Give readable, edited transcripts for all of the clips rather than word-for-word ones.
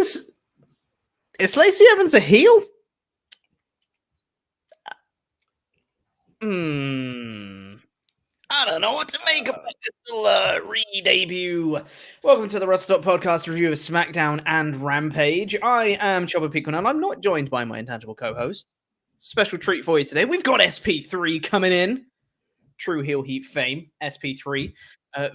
is Lacey Evans a heel? I don't know what to make of this little re-debut. Welcome to the WrestleTalk Podcast review of SmackDown and Rampage. I am Chopper Pickle, and I'm not joined by my intangible co-host. Special treat for you today. We've got SP3 coming in. True heel heat fame. SP3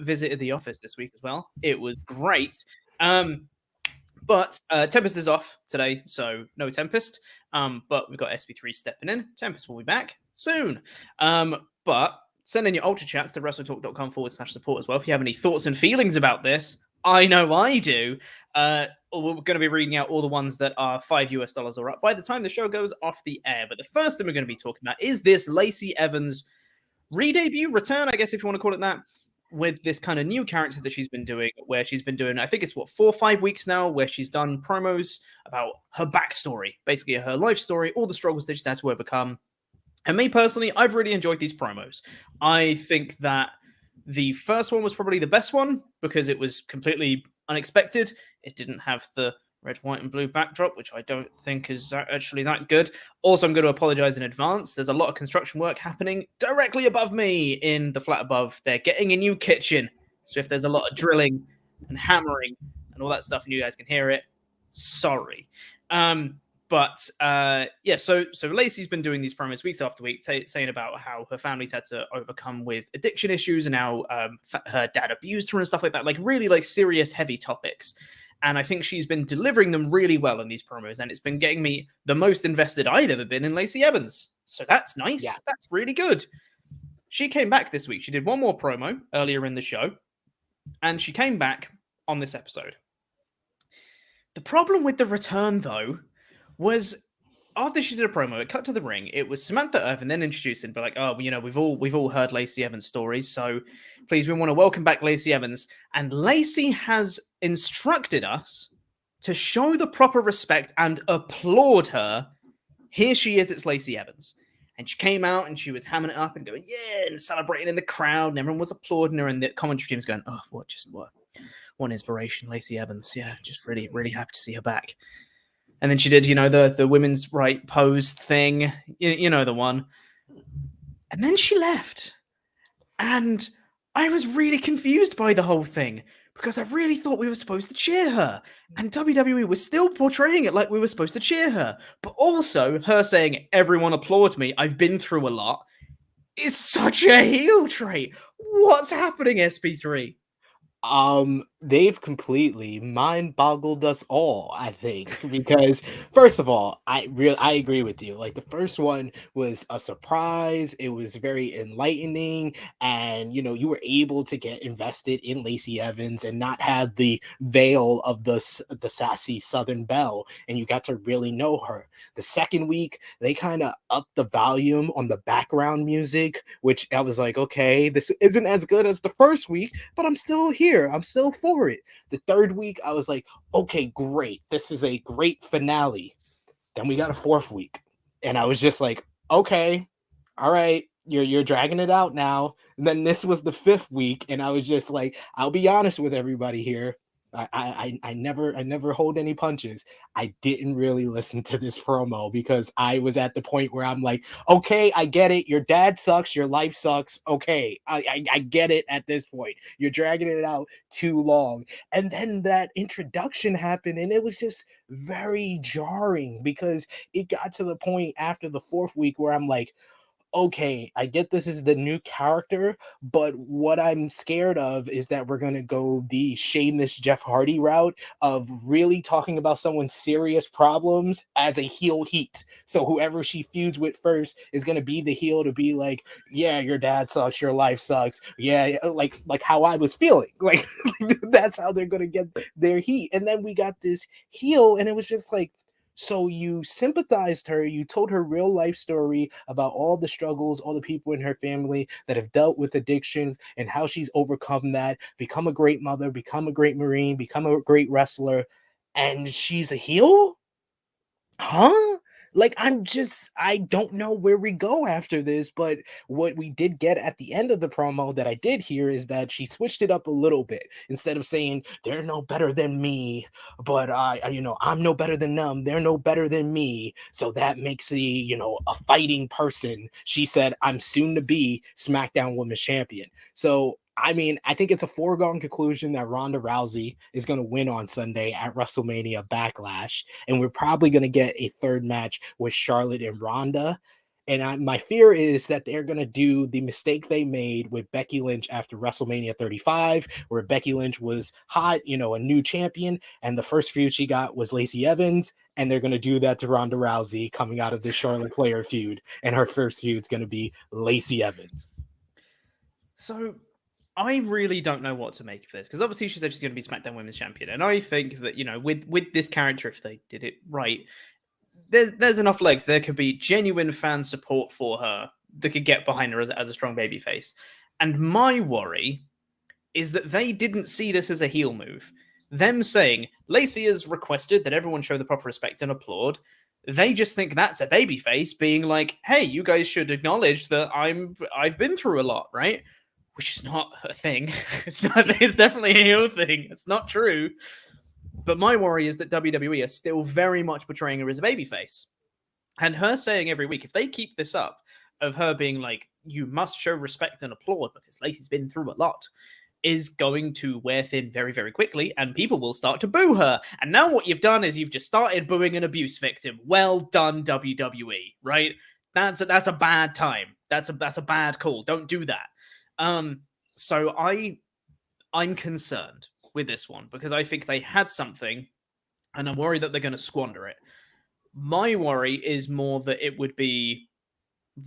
visited the office this week as well. It was great. But Tempest is off today, so no Tempest. But we've got SP3 stepping in. Tempest will be back soon. But send in your Ultra Chats to WrestleTalk.com/support as well. If you have any thoughts and feelings about this, I know I do. We're going to be reading out all the ones that are $5 or up by the time the show goes off the air. But the first thing we're going to be talking about is this Lacey Evans re-debut, return, I guess if you want to call it that, with this kind of new character that she's been doing, where she's been doing, I think it's 4 or 5 weeks now, where she's done promos about her backstory, basically her life story, all the struggles that she's had to overcome. And me personally, I've really enjoyed these promos. I think that the first one was probably the best one because it was completely unexpected. It didn't have the red, white, and blue backdrop, which I don't think is actually that good. Also, I'm going to apologize in advance. There's a lot of construction work happening directly above me in the flat above. They're getting a new kitchen. So if there's a lot of drilling and hammering and all that stuff and you guys can hear it, sorry. So Lacey's been doing these promos weeks after week, saying about how her family's had to overcome with addiction issues and how her dad abused her and stuff like that, like really like serious, heavy topics. And I think she's been delivering them really well in these promos, and it's been getting me the most invested I've ever been in Lacey Evans. So that's nice. Yeah. That's really good. She came back this week. She did one more promo earlier in the show, and she came back on this episode. The problem with the return, though, was after she did a promo, it cut to the ring. It was Samantha Irvin then introducing, but like, oh, you know, we've all heard Lacey Evans stories, so please, we want to welcome back Lacey Evans. And Lacey has instructed us to show the proper respect and applaud her. Here she is, it's Lacey Evans. And she came out and she was hamming it up and going, yeah, and celebrating in the crowd, and everyone was applauding her, and the commentary team's going, oh, what one inspiration, Lacey Evans. Yeah, just really, really happy to see her back. And then she did, you know, the women's right pose thing, you know, the one. And then she left. And I was really confused by the whole thing because I really thought we were supposed to cheer her. And WWE was still portraying it like we were supposed to cheer her. But also her saying, everyone applaud me, I've been through a lot, is such a heel trait. What's happening, SP3? They've completely mind-boggled us all, I think, because first of all, I agree with you. Like, the first one was a surprise. It was very enlightening, and you know, you were able to get invested in Lacey Evans and not have the veil of the sassy Southern belle, and you got to really know her. The second week, they kind of upped the volume on the background music, which I was like, okay, this isn't as good as the first week, but I'm still here. I'm still for it. The third week, I was like, okay, great. This is a great finale. Then we got a fourth week. And I was just like, okay, all right, you're dragging it out now. And then this was the fifth week. And I was just like, I'll be honest with everybody here. I never hold any punches. I didn't really listen to this promo because I was at the point where I'm like, okay, I get it. Your dad sucks. Your life sucks. Okay, I get it at this point. You're dragging it out too long. And then that introduction happened, and it was just very jarring because it got to the point after the fourth week where I'm like, okay, I get this is the new character, but what I'm scared of is that we're going to go the Sheamus Jeff Hardy route of really talking about someone's serious problems as a heel heat. So whoever she feuds with first is going to be the heel to be like, yeah, your dad sucks, your life sucks. Yeah, like how I was feeling. Like, that's how they're going to get their heat. And then we got this heel, and it was just like, so you sympathized her, you told her real life story about all the struggles, all the people in her family that have dealt with addictions and how she's overcome that, become a great mother, become a great Marine, become a great wrestler, and she's a heel? Huh? Like, I don't know where we go after this, but what we did get at the end of the promo that I did hear is that she switched it up a little bit. Instead of saying, they're no better than me, but I'm no better than them, they're no better than me. So that makes a fighting person. She said, I'm soon to be SmackDown Women's Champion. So I mean, I think it's a foregone conclusion that Ronda Rousey is going to win on Sunday at WrestleMania Backlash, and we're probably going to get a third match with Charlotte and Ronda. And my fear is that they're going to do the mistake they made with Becky Lynch after WrestleMania 35, where Becky Lynch was hot, a new champion, and the first feud she got was Lacey Evans, and they're going to do that to Ronda Rousey coming out of this Charlotte Flair feud, and her first feud is going to be Lacey Evans. So I really don't know what to make of this, because obviously she said she's going to be SmackDown Women's Champion, and I think that with this character, if they did it right, there's enough legs. There could be genuine fan support for her that could get behind her as a strong babyface. And my worry is that they didn't see this as a heel move. Them saying Lacey has requested that everyone show the proper respect and applaud. They just think that's a babyface being like, hey, you guys should acknowledge that I've been through a lot, right? Which is not a thing. It's definitely a heel thing. It's not true. But my worry is that WWE are still very much portraying her as a babyface. And her saying every week, if they keep this up, of her being like, you must show respect and applaud because Lacey's been through a lot, is going to wear thin very, very quickly, and people will start to boo her. And now what you've done is you've just started booing an abuse victim. Well done, WWE, right? That's a bad time. That's a bad call. Don't do that. So I'm concerned with this one because I think they had something and I'm worried that they're going to squander it. My worry is more that it would be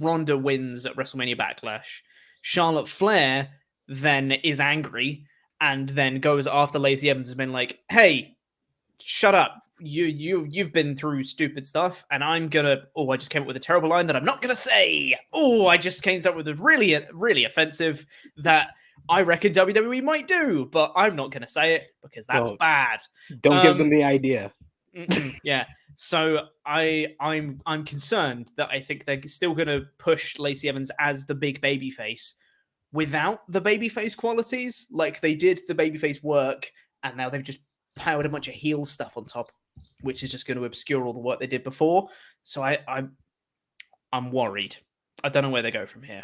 Ronda wins at WrestleMania Backlash. Charlotte Flair then is angry and then goes after Lacey Evans and been like, hey, shut up. You've been through stupid stuff, and I'm gonna. Oh, I just came up with a terrible line that I'm not gonna say. Oh, I just came up with a really, really offensive that I reckon WWE might do, but I'm not gonna say it because that's bad. Don't give them the idea. Yeah. So I'm concerned that I think they're still gonna push Lacey Evans as the big babyface without the babyface qualities, like they did the babyface work, and now they've just piled a bunch of heel stuff on top, which is just going to obscure all the work they did before. So I'm worried. I don't know where they go from here.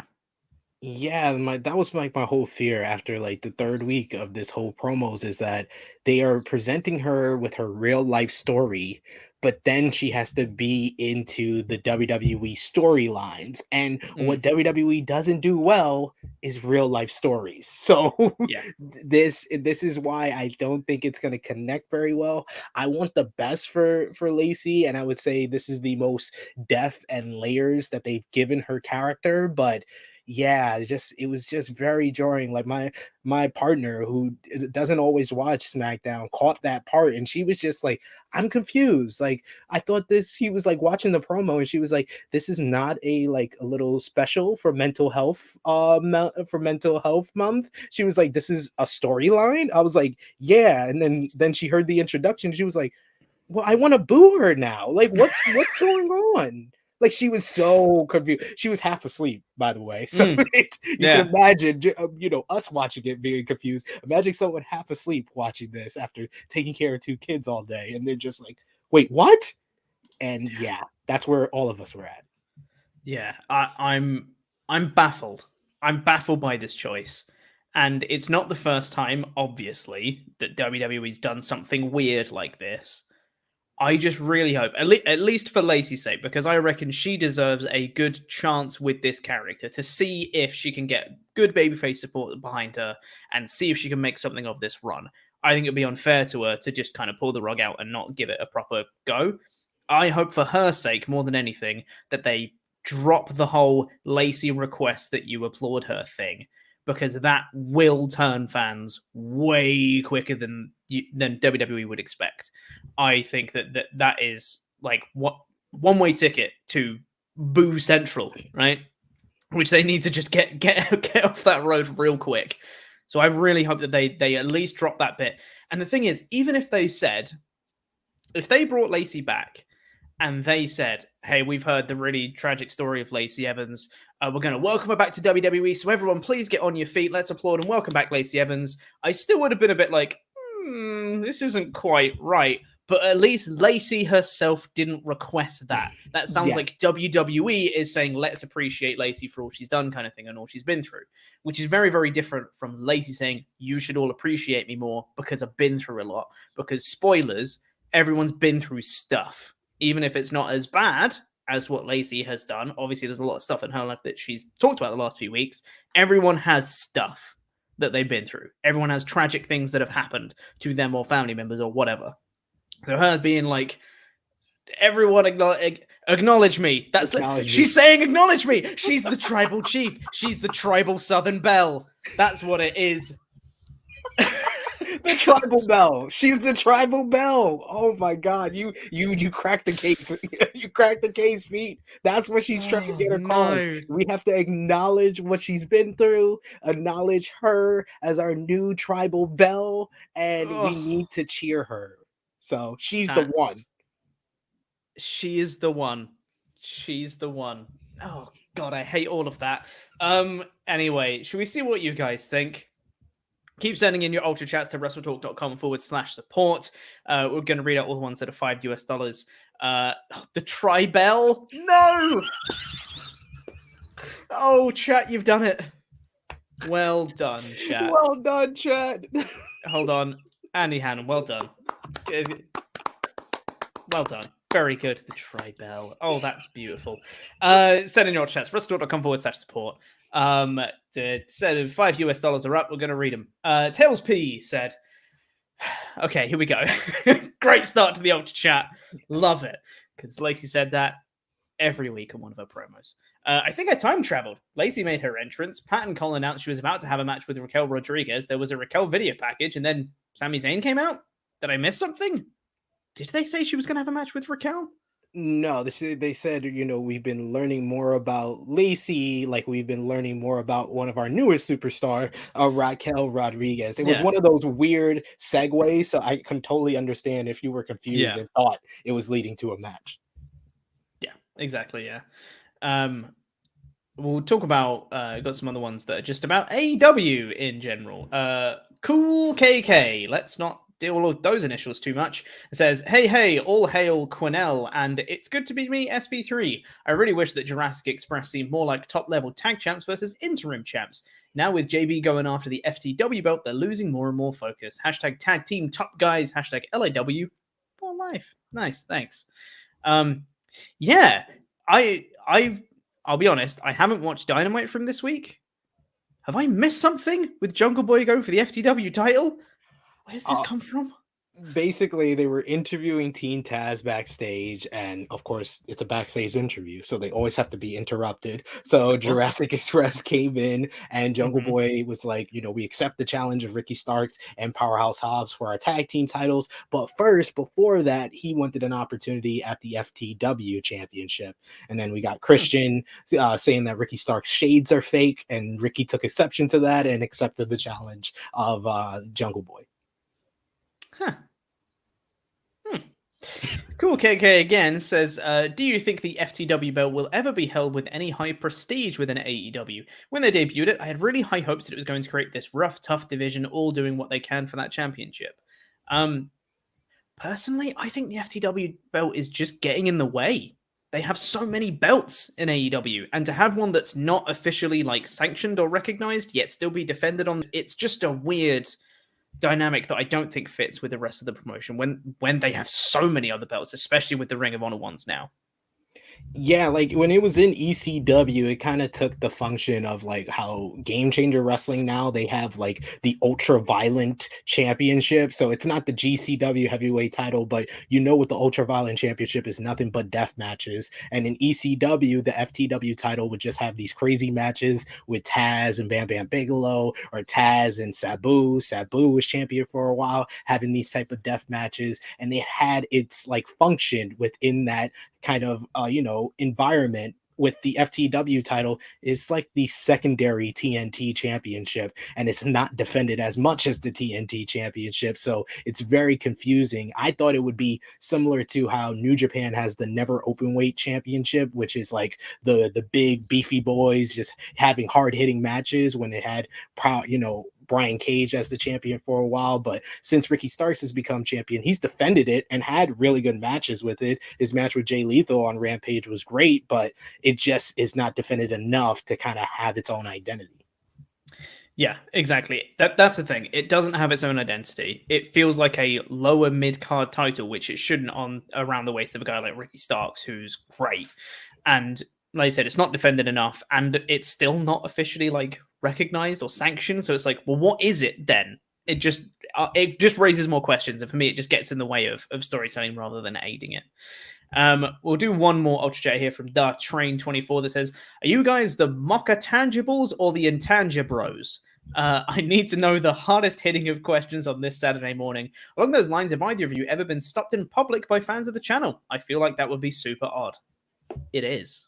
Yeah, that was like my whole fear after like the third week of this whole promos is that they are presenting her with her real life story, but then she has to be into the WWE storylines. And what WWE doesn't do well is real life stories. So yeah. this is why I don't think it's going to connect very well. I want the best for Lacey, and I would say this is the most depth and layers that they've given her character, but yeah, it was just very jarring. Like my partner who doesn't always watch SmackDown caught that part and she was just like, I'm confused. Like I thought he was like watching the promo and she was like, this is not a little special for mental health month. She was like, this is a storyline. I was like, yeah. And then she heard the introduction. She was like, well, I want to boo her now. Like what's going on? Like she was so confused. She was half asleep, by the way. So you can imagine, us watching it being confused. Imagine someone half asleep watching this after taking care of 2 kids all day, and they're just like, "Wait, what?" And yeah, that's where all of us were at. Yeah, I'm baffled. I'm baffled by this choice, and it's not the first time, obviously, that WWE's done something weird like this. I just really hope, at least for Lacey's sake, because I reckon she deserves a good chance with this character to see if she can get good babyface support behind her and see if she can make something of this run. I think it'd be unfair to her to just kind of pull the rug out and not give it a proper go. I hope for her sake, more than anything, that they drop the whole Lacey request that you applaud her thing, because that will turn fans way quicker than WWE would expect. I think that is like what one-way ticket to Boo Central, right? Which they need to just get off that road real quick. So I really hope that they at least drop that bit. And the thing is, even if they brought Lacey back and they said, hey, we've heard the really tragic story of Lacey Evans. We're going to welcome her back to WWE. So everyone, please get on your feet. Let's applaud and welcome back Lacey Evans. I still would have been a bit like, this isn't quite right. But at least Lacey herself didn't request that. That sounds like WWE is saying, let's appreciate Lacey for all she's done kind of thing and all she's been through, which is very, very different from Lacey saying, you should all appreciate me more because I've been through a lot. Because spoilers, everyone's been through stuff. Even if it's not as bad as what Lacey has done. Obviously, there's a lot of stuff in her life that she's talked about the last few weeks. Everyone has stuff that they've been through. Everyone has tragic things that have happened to them or family members or whatever. So her being like, everyone acknowledge me. She's saying acknowledge me. She's the tribal chief. She's the tribal Southern Belle. That's what it is. The tribal belle. She's the tribal belle. Oh my god. You cracked the case. You cracked the case, Pete. That's what she's trying to get across. No. We have to acknowledge what she's been through, acknowledge her as our new tribal belle, and we need to cheer her. So she's the one. She is the one. She's the one. Oh god, I hate all of that. Anyway, should we see what you guys think? Keep sending in your ultra chats to WrestleTalk.com/support. We're going to read out all the ones that are $5. The Tribel? No! Oh, chat, you've done it. Well done, chat. Well done, chat. Hold on. Andy Hannon, well done. Well done. Very good. The Tribel. Oh, that's beautiful. Send in your chats. WrestleTalk.com/support. Said if $5 are up, we're going to read them. Tails P said, okay, here we go. Great start to the ultra chat. Love it. Because Lacey said that every week on one of her promos. I think I time traveled. Lacey made her entrance. Pat and Cole announced she was about to have a match with Raquel Rodriguez. There was a Raquel video package, and then Sami Zayn came out. Did I miss something? Did they say she was going to have a match with Raquel? No, they said, we've been learning more about Lacey, like we've been learning more about one of our newest superstar, Raquel Rodriguez. It was one of those weird segues, so I can totally understand if you were confused and thought it was leading to a match. Yeah, exactly, yeah. We'll talk about, got some other ones that are just about AEW in general. Cool KK, let's not deal with those initials too much. It says, hey, all hail Quinnell, and it's good to be me, SP3. I really wish that Jurassic Express seemed more like top-level tag champs versus interim champs. Now with JB going after the FTW belt, they're losing more and more focus. Hashtag tag team top guys, hashtag LAW for life. Nice, thanks. Yeah, I'll be honest, I haven't watched Dynamite from this week. Have I missed something with Jungle Boy going for the FTW title? Where's this come from? Basically, they were interviewing Team Taz backstage, and of course, it's a backstage interview, so they always have to be interrupted. So Jurassic Express came in, and Jungle Boy was like, we accept the challenge of Ricky Starks and Powerhouse Hobbs for our tag team titles. But first, before that, he wanted an opportunity at the FTW championship. And then we got Christian saying that Ricky Starks' shades are fake, and Ricky took exception to that and accepted the challenge of Jungle Boy. Huh. Cool KK again says, do you think the FTW belt will ever be held with any high prestige within AEW? When they debuted it, I had really high hopes that it was going to create this rough, tough division, all doing what they can for that championship. Personally, I think the FTW belt is just getting in the way. They have so many belts in AEW, and to have one that's not officially sanctioned or recognized, yet still be defended on, it's just a weird dynamic that I don't think fits with the rest of the promotion when they have so many other belts, especially with the Ring of Honor ones now. Yeah, when it was in ECW, it kind of took the function of how Game Changer Wrestling now, they have the ultra violent championship. So it's not the GCW heavyweight title, but what the ultra violent championship is nothing but death matches. And in ECW, the FTW title would just have these crazy matches with Taz and Bam Bam Bigelow, or Taz and Sabu. Sabu was champion for a while, having these type of death matches, and they had its function within that kind of environment with the FTW title is like the secondary TNT championship, and it's not defended as much as the TNT championship. So it's very confusing. I thought it would be similar to how New Japan has the never openweight championship, which is like the big beefy boys just having hard hitting matches when it had Brian Cage as the champion for a while. But since Ricky Starks has become champion, he's defended it and had really good matches with it. His match with Jay Lethal on Rampage was great, but it just is not defended enough to kind of have its own identity. Yeah, exactly. That's the thing. It doesn't have its own identity. It feels like a lower mid-card title, which it shouldn't on around the waist of a guy like Ricky Starks, who's great. And like I said, it's not defended enough, and it's still not officially like recognized or sanctioned. So it's like, well, what is it then? It just raises more questions, and for me, it just gets in the way of storytelling rather than aiding it. We'll do one more Ultra Chat here from Dark Train 24 that says, "Are you guys the Mocha Tangibles or the Intangibros? I need to know the hardest hitting of questions on this Saturday morning. Along those lines, have either of you ever been stopped in public by fans of the channel? I feel like that would be super odd." It is.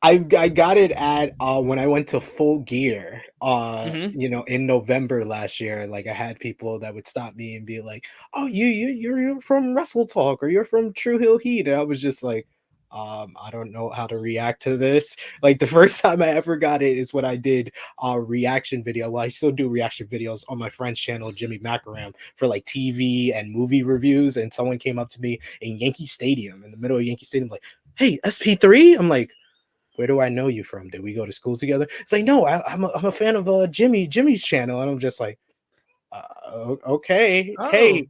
I got it at when I went to Full Gear in November last year. Like, I had people that would stop me and be like, "Oh, you're from WrestleTalk, or you're from True Hill Heat," and I was just like, I don't know how to react to this. Like, the first time I ever got it is when I did a reaction video. Well, I still do reaction videos on my friend's channel, Jimmy Macaram, for like TV and movie reviews. And someone came up to me in Yankee Stadium, in the middle of Yankee Stadium, like, "Hey, SP3?" I'm like, "Where do I know you from? Did we go to school together?" It's like, "No, I'm a fan of Jimmy's channel." And I'm just like, okay. Oh. Hey,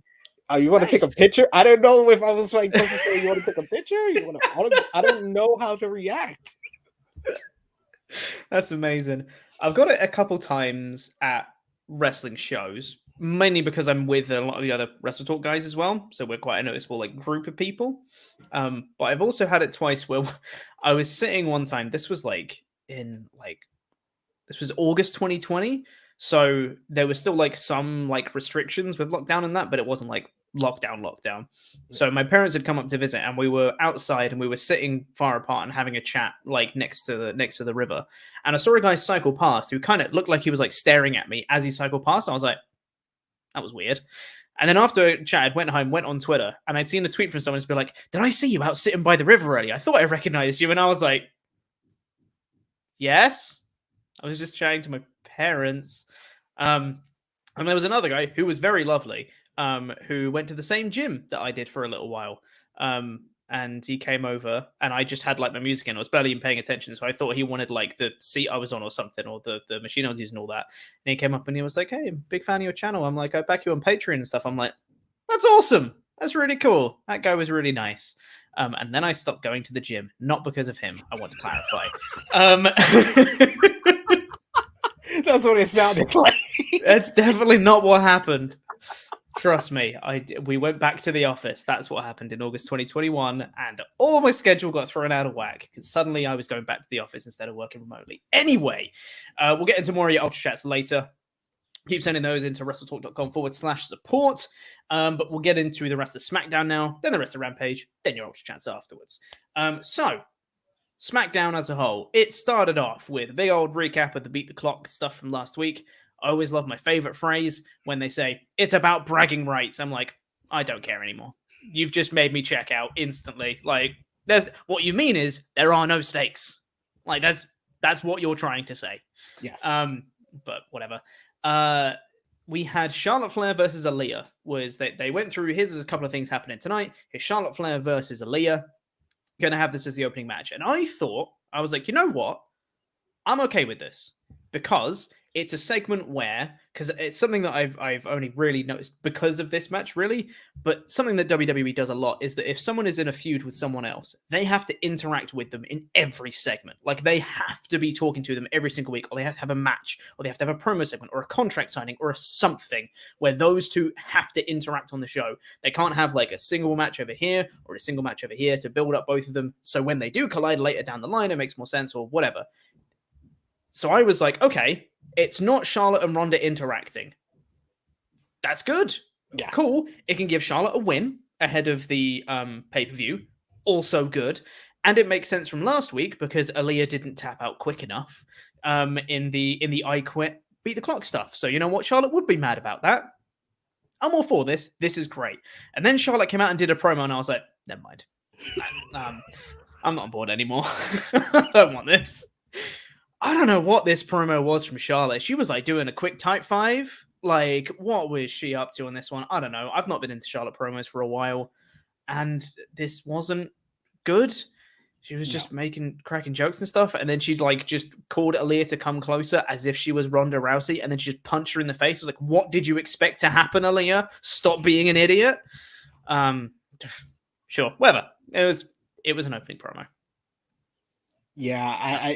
you want to take a picture? I don't know if I was like supposed to say, "You want to take a picture?" You want to? I don't know how to react. That's amazing. I've got it a couple times at wrestling shows, mainly because I'm with a lot of the other WrestleTalk guys as well. So we're quite a noticeable like group of people. But I've also had it twice where I was sitting one time. This was August 2020. So there was still like some like restrictions with lockdown and that, but it wasn't like lockdown. So my parents had come up to visit, and we were outside and we were sitting far apart and having a chat like next to the river. And I saw a guy cycle past who kind of looked like he was like staring at me as he cycled past. And I was like, that was weird. And then after I chatted, went home, went on Twitter, and I'd seen a tweet from someone who's been like, "Did I see you out sitting by the river earlier? I thought I recognized you." And I was like, yes. I was just chatting to my parents. And there was another guy who was very lovely, who went to the same gym that I did for a little while. And he came over, and I just had like my music in. I was barely even paying attention, so I thought he wanted like the seat I was on or something, or the machine I was using, all that. And he came up and he was like, "Hey, I'm a big fan of your channel." I'm like, "I back you on Patreon and stuff." I'm like, "That's awesome. That's really cool. That guy was really nice." And then I stopped going to the gym, not because of him. I want to clarify. That's what it sounded like. That's definitely not what happened. Trust me, we went back to the office. That's what happened in August 2021, and all my schedule got thrown out of whack because suddenly I was going back to the office instead of working remotely. Anyway, we'll get into more of your Ultra Chats later. Keep sending those into WrestleTalk.com/support. But we'll get into the rest of SmackDown now, then the rest of Rampage, then your Ultra Chats afterwards. So, SmackDown as a whole, it started off with a big old recap of the Beat the Clock stuff from last week. I always love my favorite phrase when they say, "It's about bragging rights." I'm like, I don't care anymore. You've just made me check out instantly. Like, what you mean is there are no stakes. Like, that's what you're trying to say. Yes. But whatever. We had Charlotte Flair versus Aaliyah. They went through, here's a couple of things happening tonight. Here's Charlotte Flair versus Aaliyah. Going to have this as the opening match. And I was like, you know what? I'm okay with this because it's a segment where, because it's something that I've only really noticed because of this match, really, but something that WWE does a lot is that if someone is in a feud with someone else, they have to interact with them in every segment. Like, they have to be talking to them every single week, or they have to have a match, or they have to have a promo segment, or a contract signing, or something where those two have to interact on the show. They can't have like a single match over here or a single match over here to build up both of them. So when they do collide later down the line, it makes more sense or whatever. So I was like, okay, it's not Charlotte and Ronda interacting. That's good. Yeah. Cool. It can give Charlotte a win ahead of the pay-per-view. Also good. And it makes sense from last week because Aaliyah didn't tap out quick enough in the I Quit beat the clock stuff. So you know what? Charlotte would be mad about that. I'm all for this. This is great. And then Charlotte came out and did a promo, and I was like, never mind. I'm not on board anymore. I don't want this. I don't know what this promo was from Charlotte. She was like doing a quick type 5. Like, what was she up to on this one? I don't know. I've not been into Charlotte promos for a while, and this wasn't good. She was just cracking jokes and stuff, and then she'd like just called Aaliyah to come closer as if she was Ronda Rousey, and then she just punched her in the face. I was like, "What did you expect to happen, Aaliyah? Stop being an idiot." Sure, whatever. It was an opening promo. Yeah,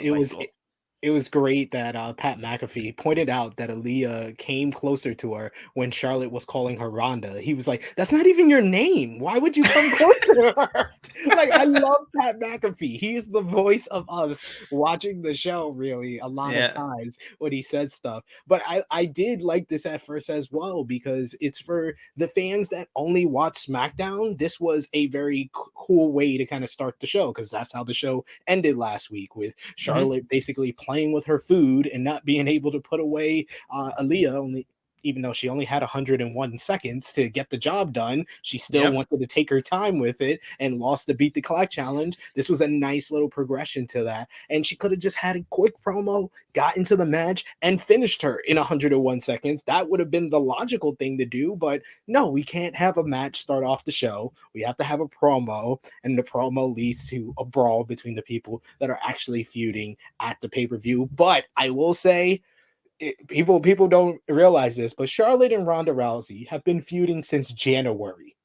it was great that Pat McAfee pointed out that Aaliyah came closer to her when Charlotte was calling her Ronda. He was like, "That's not even your name. Why would you come closer to her?" Like, I love Pat McAfee. He's the voice of us watching the show, really, a lot of times when he says stuff. But I did like this at first as well, because it's for the fans that only watch SmackDown. This was a very cool way to kind of start the show, because that's how the show ended last week, with Charlotte basically playing with her food and not being able to put away Aaliyah, even though she only had 101 seconds to get the job done. She still wanted to take her time with it and lost the beat the clock challenge. This was a nice little progression to that, and she could have just had a quick promo, got into the match, and finished her in 101 seconds. That would have been the logical thing to do, but no, we can't have a match start off the show. We have to have a promo, and the promo leads to a brawl between the people that are actually feuding at the pay-per-view. But I will say, people don't realize this, but Charlotte and Ronda Rousey have been feuding since January,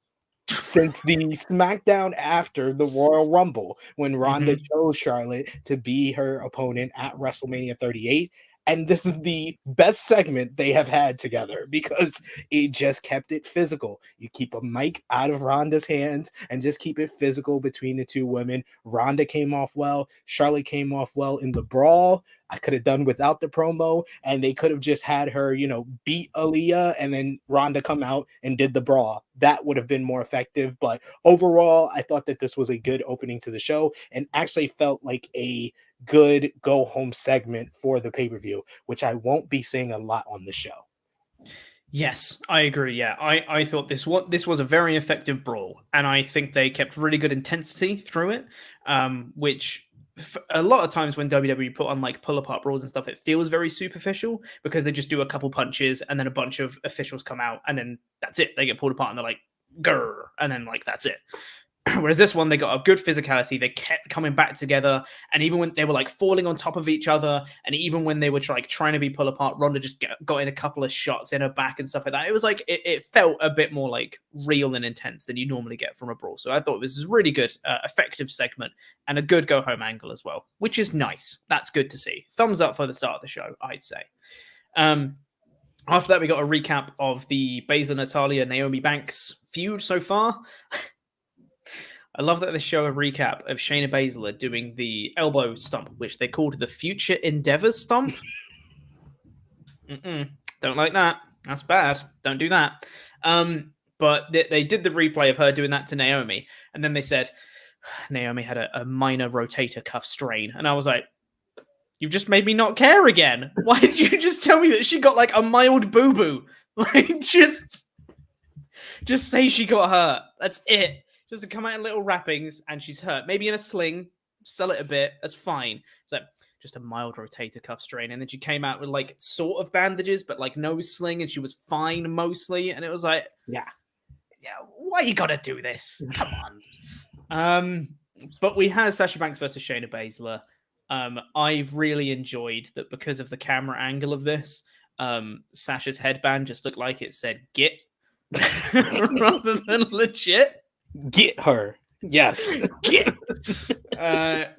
since the SmackDown after the Royal Rumble, when Ronda chose Charlotte to be her opponent at WrestleMania 38. And this is the best segment they have had together, because it just kept it physical. You keep a mic out of Ronda's hands and just keep it physical between the two women. Ronda came off well. Charlotte came off well in the brawl. I could have done without the promo, and they could have just had her, beat Aaliyah, and then Ronda come out and did the brawl. That would have been more effective. But overall, I thought that this was a good opening to the show, and actually felt like a good go home segment for the pay-per-view, which I won't be seeing a lot on the show. Yes, I agree. Yeah, I thought this was a very effective brawl, and I think they kept really good intensity through it, which a lot of times when WWE put on like pull apart brawls and stuff, it feels very superficial, because they just do a couple punches and then a bunch of officials come out and then that's it. They get pulled apart and they're like, grr, and then like that's it. Whereas this one, they got a good physicality. They kept coming back together, and even when they were like falling on top of each other, and even when they were like trying to be pull apart, Ronda just got in a couple of shots in her back and stuff like that. It was like it felt a bit more like real and intense than you normally get from a brawl. So I thought this was really good, effective segment, and a good go home angle as well, which is nice. That's good to see. Thumbs up for the start of the show, I'd say. After that, we got a recap of the Baszler, Natalya, Naomi Banks feud so far. I love that they show a recap of Shayna Baszler doing the elbow stomp, which they called the Future Endeavors stomp. Don't like that. That's bad. Don't do that. But they did the replay of her doing that to Naomi, and then they said Naomi had a minor rotator cuff strain, and I was like, you've just made me not care again. Why did you just tell me that she got like a mild boo-boo? Like, just say she got hurt. That's it. Just to come out in little wrappings and she's hurt. Maybe in a sling, sell it a bit. That's fine. It's like just a mild rotator cuff strain. And then she came out with like sort of bandages, but like no sling, and she was fine mostly. And it was like, yeah, why you gotta do this? Come on. But we had Sasha Banks versus Shayna Baszler. I've really enjoyed that because of the camera angle of this. Sasha's headband just looked like it said "get" rather than legit. Get her. Yes. Get.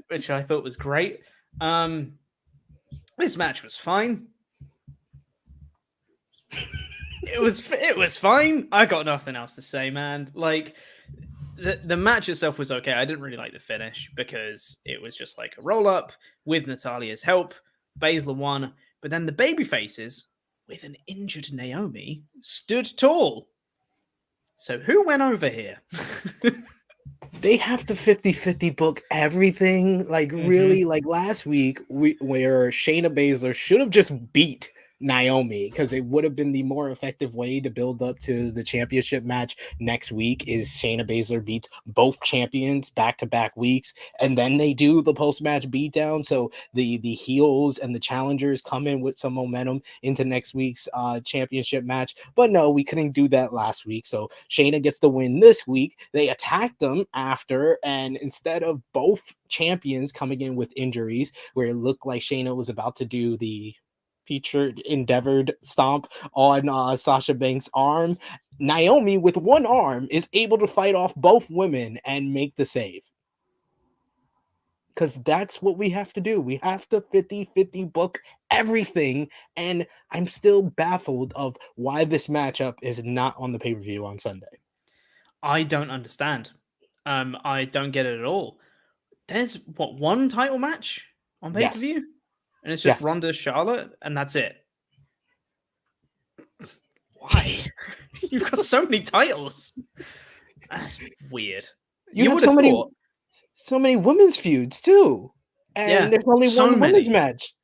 Which I thought was great. This match was fine. It was fine. I got nothing else to say, man. Like, the match itself was okay. I didn't really like the finish because it was just like a roll up with Natalya's help. Baszler won, but then the baby faces, with an injured Naomi, stood tall. So who went over here? They have to 50-50 book everything. Like, really, like last week, where Shayna Baszler should have just beat Naomi, because it would have been the more effective way to build up to the championship match next week. Is Shayna Baszler beats both champions back-to-back weeks, and then they do the post-match beatdown, so the heels and the challengers come in with some momentum into next week's championship match. But no, we couldn't do that last week, so Shayna gets the win this week. They attacked them after, and instead of both champions coming in with injuries, where it looked like Shayna was about to do the featured endeavored stomp on Sasha Banks' arm, Naomi with one arm is able to fight off both women and make the save. Because that's what we have to do. We have to 50-50 book everything, and I'm still baffled of why this matchup is not on the pay-per-view on Sunday. I don't understand. I don't get it at all. There's one title match on pay-per-view? Yes. And it's just Ronda, Charlotte, and that's it. Why? You've got so many titles. That's weird. You have so many women's feuds too, and there's only one women's match.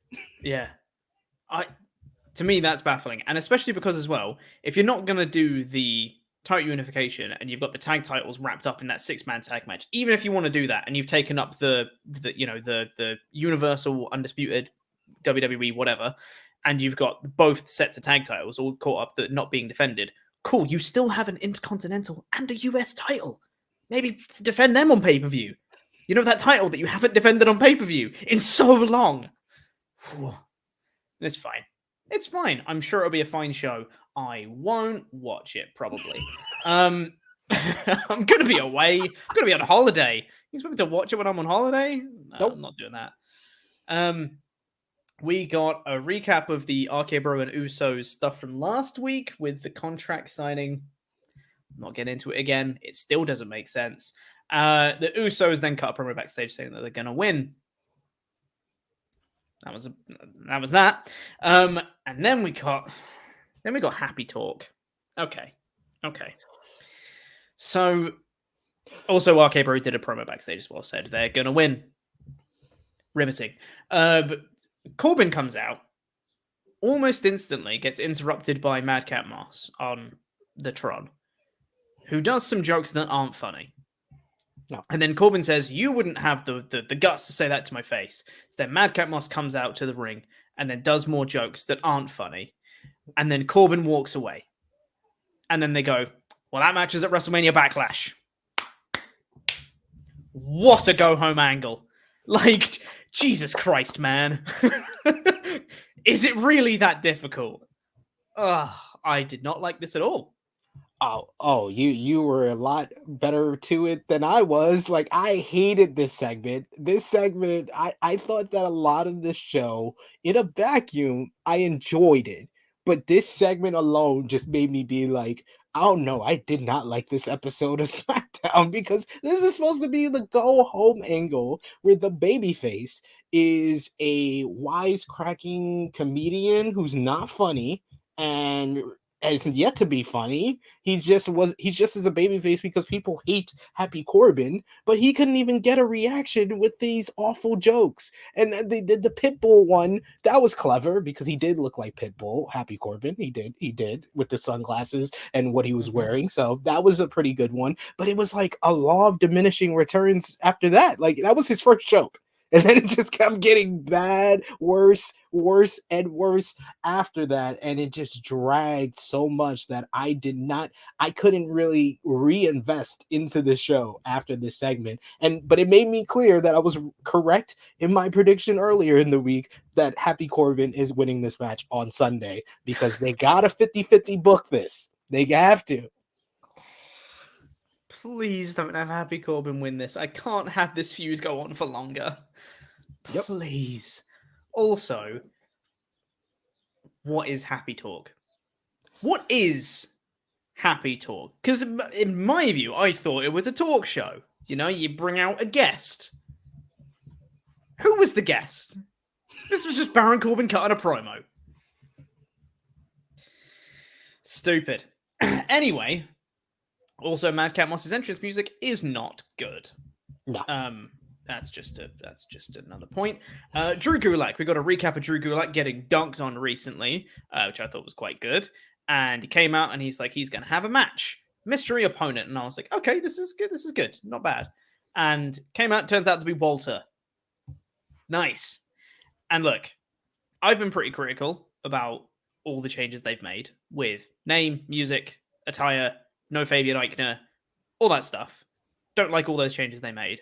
Yeah, to me that's baffling, and especially because as well, if you're not gonna do the title unification and you've got the tag titles wrapped up in that 6-man tag match, even if you want to do that, and you've taken up the Universal Undisputed WWE whatever, and you've got both sets of tag titles all caught up that not being defended, cool, you still have an Intercontinental and a US title. Maybe defend them on pay-per-view. You know, that title that you haven't defended on pay-per-view in so long. It's fine. It's fine. I'm sure it'll be a fine show. I won't watch it, probably. I'm going to be away. I'm going to be on holiday. You expect me to watch it when I'm on holiday? No, nope. I'm not doing that. We got a recap of the RK Bro and Usos stuff from last week with the contract signing. I'm not getting into it again. It still doesn't make sense. The Usos then cut a promo backstage saying that they're going to win. That was that. And then we got Happy Talk. Okay. So also RK Bro did a promo backstage as well, said they're going to win. Riveting. But Corbin comes out, almost instantly gets interrupted by Madcap Moss on the Tron, who does some jokes that aren't funny. No. And then Corbin says, you wouldn't have the guts to say that to my face. So then Madcap Moss comes out to the ring and then does more jokes that aren't funny. And then Corbin walks away. And then they go, well, that match is at WrestleMania Backlash. What a go-home angle. Like, Jesus Christ, man. Is it really that difficult? I did not like this at all. Oh, you were a lot better to it than I was. Like, I hated this segment. I thought that a lot of this show, in a vacuum, I enjoyed it. But this segment alone just made me be like, oh no, I did not like this episode of SmackDown, because this is supposed to be the go home angle where the babyface is a wisecracking comedian who's not funny and has yet to be funny. He's just as a babyface because people hate Happy Corbin, but he couldn't even get a reaction with these awful jokes. And they did the Pitbull one. That was clever because he did look like Pitbull, Happy Corbin. He did with the sunglasses and what he was wearing. So that was a pretty good one. But it was like a law of diminishing returns after that. Like, that was his first joke. And then it just kept getting bad, worse, and worse after that. And it just dragged so much that I couldn't really reinvest into the show after this segment. But it made me clear that I was correct in my prediction earlier in the week that Happy Corbin is winning this match on Sunday, because they got to 50-50 book this. They have to. Please don't have Happy Corbin win this. I can't have this feud go on for longer. Yep. Please. Also, what is Happy Talk? What is Happy Talk? Because in my view, I thought it was a talk show. You know, you bring out a guest. Who was the guest? This was just Baron Corbin cutting a promo. Stupid. Anyway, Also, Madcap Moss's entrance music is not good. No. That's just another point. Drew Gulak. We got a recap of Drew Gulak getting dunked on recently, which I thought was quite good. And he came out and he's like, he's going to have a match, mystery opponent, and I was like, okay, this is good. This is good, not bad. And came out, turns out to be Walter. Nice. And look, I've been pretty critical about all the changes they've made with name, music, attire, no Fabian Eichner, all that stuff. Don't like all those changes they made.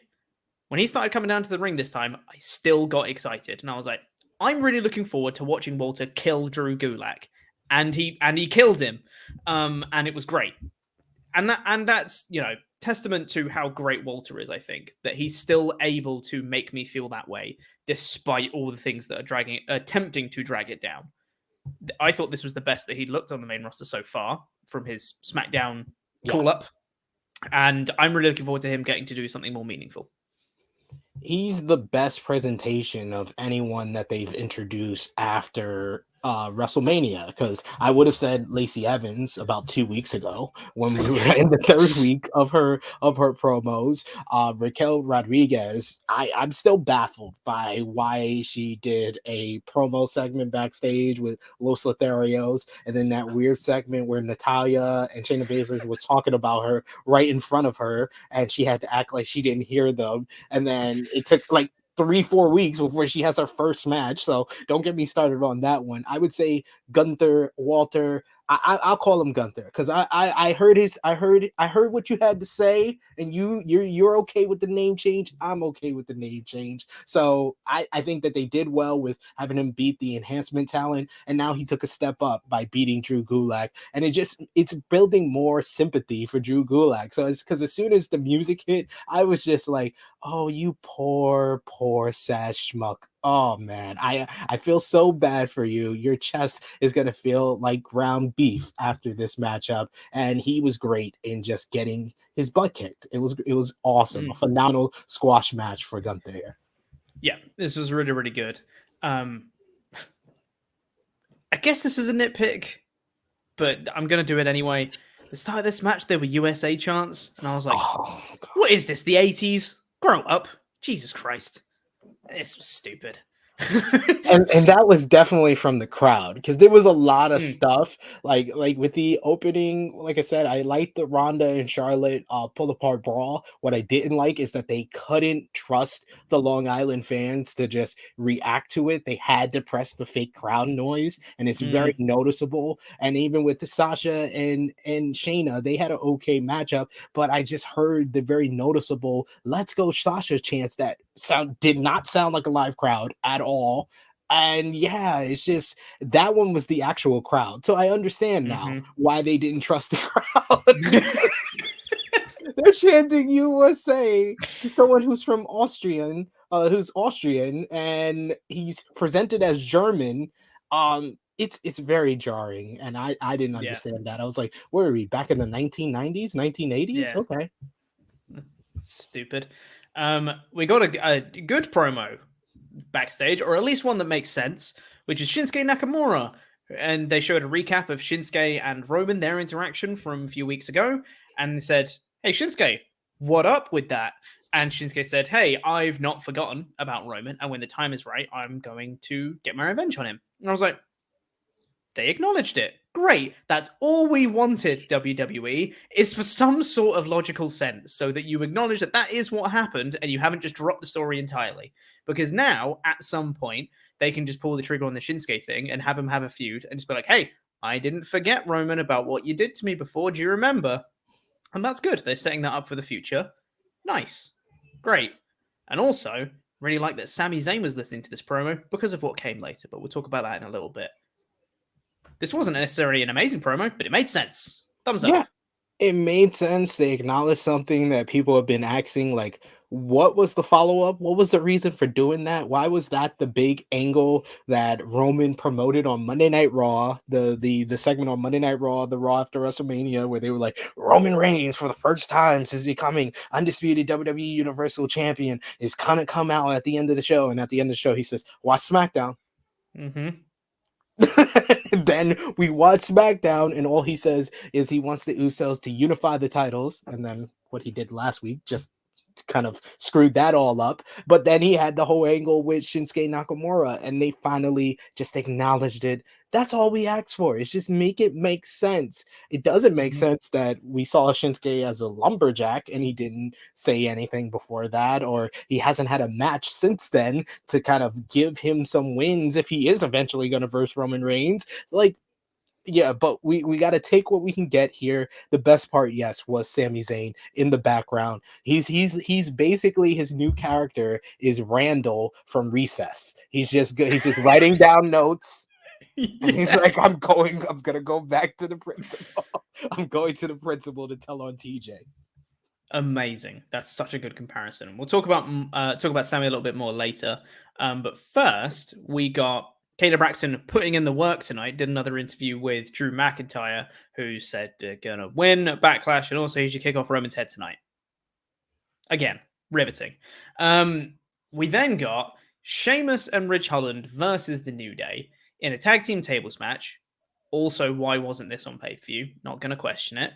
When he started coming down to the ring this time, I still got excited. And I was like, I'm really looking forward to watching Walter kill Drew Gulak. And he killed him. And it was great. And that's, testament to how great Walter is, I think, that he's still able to make me feel that way, despite all the things that are attempting to drag it down. I thought this was the best that he'd looked on the main roster so far from his SmackDown call-up. And I'm really looking forward to him getting to do something more meaningful. He's the best presentation of anyone that they've introduced after WrestleMania, because I would have said Lacey Evans about 2 weeks ago when we were in the third week of her promos. Raquel Rodriguez, I'm still baffled by why she did a promo segment backstage with Los Lotharios, and then that weird segment where Natalya and Shayna Baszler was talking about her right in front of her, and she had to act like she didn't hear them, and then it took like 3-4 weeks before she has her first match. So don't get me started on that one. I would say Gunther, Walter. I'll call him Gunther because I heard what you had to say, and you're okay with the name change. I'm okay with the name change. So I think that they did well with having him beat the enhancement talent, and now he took a step up by beating Drew Gulak, and it's building more sympathy for Drew Gulak. So it's because as soon as the music hit, I was just like, oh, you poor Sash schmuck. Oh man, I feel so bad for you. Your chest is gonna feel like ground beef after this matchup. And he was great in just getting his butt kicked. It was awesome. A phenomenal squash match for Gunther here. Yeah, this was really, really good. I guess this is a nitpick, but I'm gonna do it anyway. The start of this match, there were USA chants, and I was like, what is this? The 80s? Grow up. Jesus Christ. This was stupid. and that was definitely from the crowd, because there was a lot of stuff like with the opening. Like I said, I liked the Ronda and Charlotte pull apart brawl. What I didn't like is that they couldn't trust the Long Island fans to just react to it. They had to press the fake crowd noise, and it's very noticeable. And even with the Sasha and Shayna, they had an okay matchup, but I just heard the very noticeable "Let's go Sasha" chants that did not sound like a live crowd at all. And yeah, it's just that one was the actual crowd. So I understand now why they didn't trust the crowd. They're chanting USA to someone who's from Austrian, who's Austrian, and he's presented as German. It's very jarring, and I didn't understand that. I was like, where are we back in the 1990s, 1980s? Yeah. Okay. Stupid. We got a good promo backstage, or at least one that makes sense, which is Shinsuke Nakamura. And they showed a recap of Shinsuke and Roman, their interaction from a few weeks ago, and they said, hey, Shinsuke, what up with that? And Shinsuke said, hey, I've not forgotten about Roman, and when the time is right, I'm going to get my revenge on him. And I was like, they acknowledged it. Great. That's all we wanted, WWE, is for some sort of logical sense so that you acknowledge that that is what happened and you haven't just dropped the story entirely. Because now, at some point, they can just pull the trigger on the Shinsuke thing and have him have a feud and just be like, hey, I didn't forget, Roman, about what you did to me before. Do you remember? And that's good. They're setting that up for the future. Nice. Great. And also, really like that Sami Zayn was listening to this promo because of what came later, but we'll talk about that in a little bit. This wasn't necessarily an amazing promo, but it made sense. Thumbs up. Yeah, it made sense. They acknowledged something that people have been asking, like, what was the follow-up? What was the reason for doing that? Why was that the big angle that Roman promoted on Monday Night Raw? The segment on Monday Night Raw, the Raw after WrestleMania, where they were like, Roman Reigns, for the first time since becoming undisputed WWE Universal Champion, is gonna come out at the end of the show. And at the end of the show, he says, watch SmackDown. Then we watch SmackDown, and all he says is he wants the Usos to unify the titles, and then what he did last week just kind of screwed that all up. But then he had the whole angle with Shinsuke Nakamura, and they finally just acknowledged it. That's all we asked for. Is just make it make sense. It doesn't make sense that we saw Shinsuke as a lumberjack and he didn't say anything before that, or he hasn't had a match since then to kind of give him some wins if he is eventually going to verse Roman Reigns. Like, yeah, but we got to take what we can get here. The best part, yes, was Sami Zayn in the background. He's basically, his new character is Randall from Recess. He's just good. He's just writing down notes. And he's like, I'm gonna go back to the principal. I'm going to the principal to tell on TJ. Amazing. That's such a good comparison. We'll talk about Sami a little bit more later. But first, we got Kayla Braxton putting in the work tonight. Did another interview with Drew McIntyre, who said they're gonna win at Backlash, and also he should kick off Roman's head tonight. Again, riveting. We then got Sheamus and Ridge Holland versus the New Day in a tag team tables match. Also, why wasn't this on pay-per-view? Not going to question it.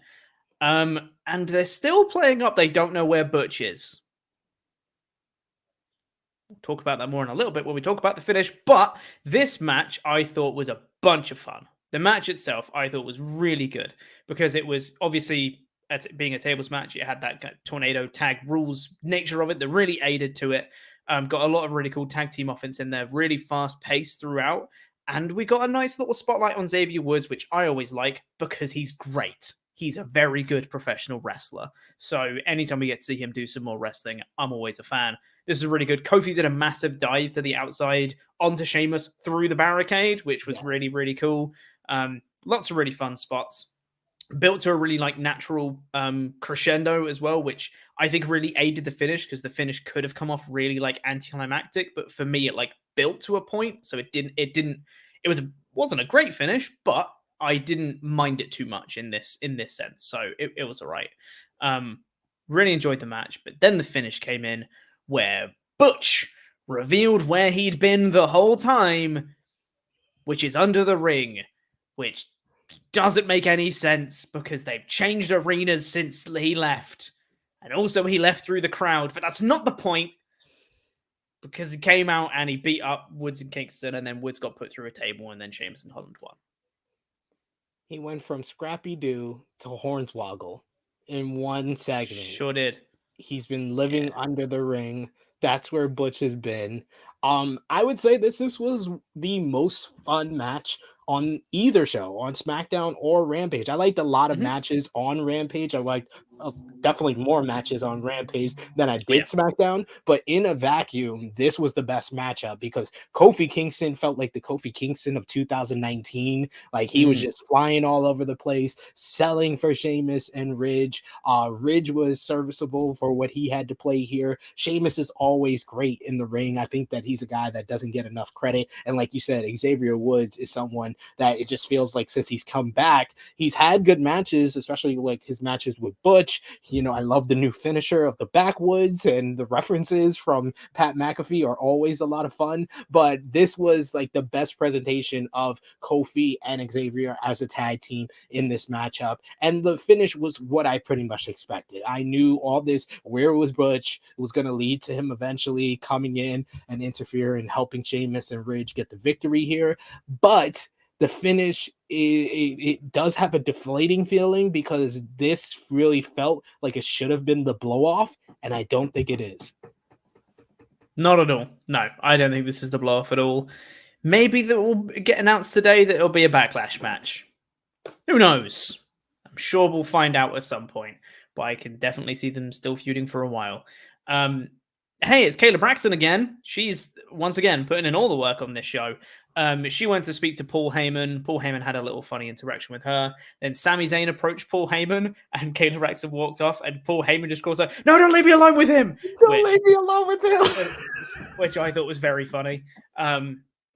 And they're still playing up. They don't know where Butch is. We'll talk about that more in a little bit when we talk about the finish. But this match, I thought, was a bunch of fun. The match itself, I thought, was really good because it was obviously, being a tables match, it had that kind of tornado tag rules nature of it that really aided to it. Got a lot of really cool tag team offense in there, really fast paced throughout. And we got a nice little spotlight on Xavier Woods, which I always like because he's great. He's a very good professional wrestler. So anytime we get to see him do some more wrestling, I'm always a fan. This is really good. Kofi did a massive dive to the outside onto Sheamus through the barricade, which was really, really cool. Lots of really fun spots. Built to a really natural crescendo as well, which I think really aided the finish because the finish could have come off really anticlimactic, but for me it built to a point, so it wasn't a great finish, but I didn't mind it too much in this sense, so it was all right. Really enjoyed the match, but then the finish came in where Butch revealed where he'd been the whole time, which is under the ring, which doesn't make any sense because they've changed arenas since he left. And also he left through the crowd, but that's not the point because he came out and he beat up Woods and Kingston, and then Woods got put through a table, and then Sheamus and Holland won. He went from Scrappy Doo to Hornswoggle in one segment. Sure did. He's been living under the ring. That's where Butch has been. I would say this was the most fun match on either show, on SmackDown or Rampage. I liked a lot of matches on Rampage. I liked definitely more matches on Rampage than I did SmackDown, but in a vacuum, this was the best matchup because Kofi Kingston felt like the Kofi Kingston of 2019. Like he was just flying all over the place, selling for Sheamus and Ridge. Ridge was serviceable for what he had to play here. Sheamus is always great in the ring. I think that he's a guy that doesn't get enough credit. And like you said, Xavier Woods is someone that it just feels like since he's come back, he's had good matches, especially like his matches with Butch. I love the new finisher of the backwoods, and the references from Pat McAfee are always a lot of fun. But this was like the best presentation of Kofi and Xavier as a tag team in this matchup. And the finish was what I pretty much expected. I knew all this, where it was Butch, was going to lead to him eventually coming in and interfere and helping Sheamus and Ridge get the victory here. But the finish, it does have a deflating feeling because this really felt like it should have been the blow off, and I don't think it is. Not at all. No, I don't think this is the blow off at all. Maybe that will get announced today that it'll be a Backlash match. Who knows? I'm sure we'll find out at some point, but I can definitely see them still feuding for a while. Hey, it's Kayla Braxton again. She's once again putting in all the work on this show. She went to speak to Paul Heyman. Paul Heyman had a little funny interaction with her. Then Sami Zayn approached Paul Heyman, and Kayla Braxton walked off, and Paul Heyman just calls her, "No, don't leave me alone with him!" Leave me alone with him! Which I thought was very funny.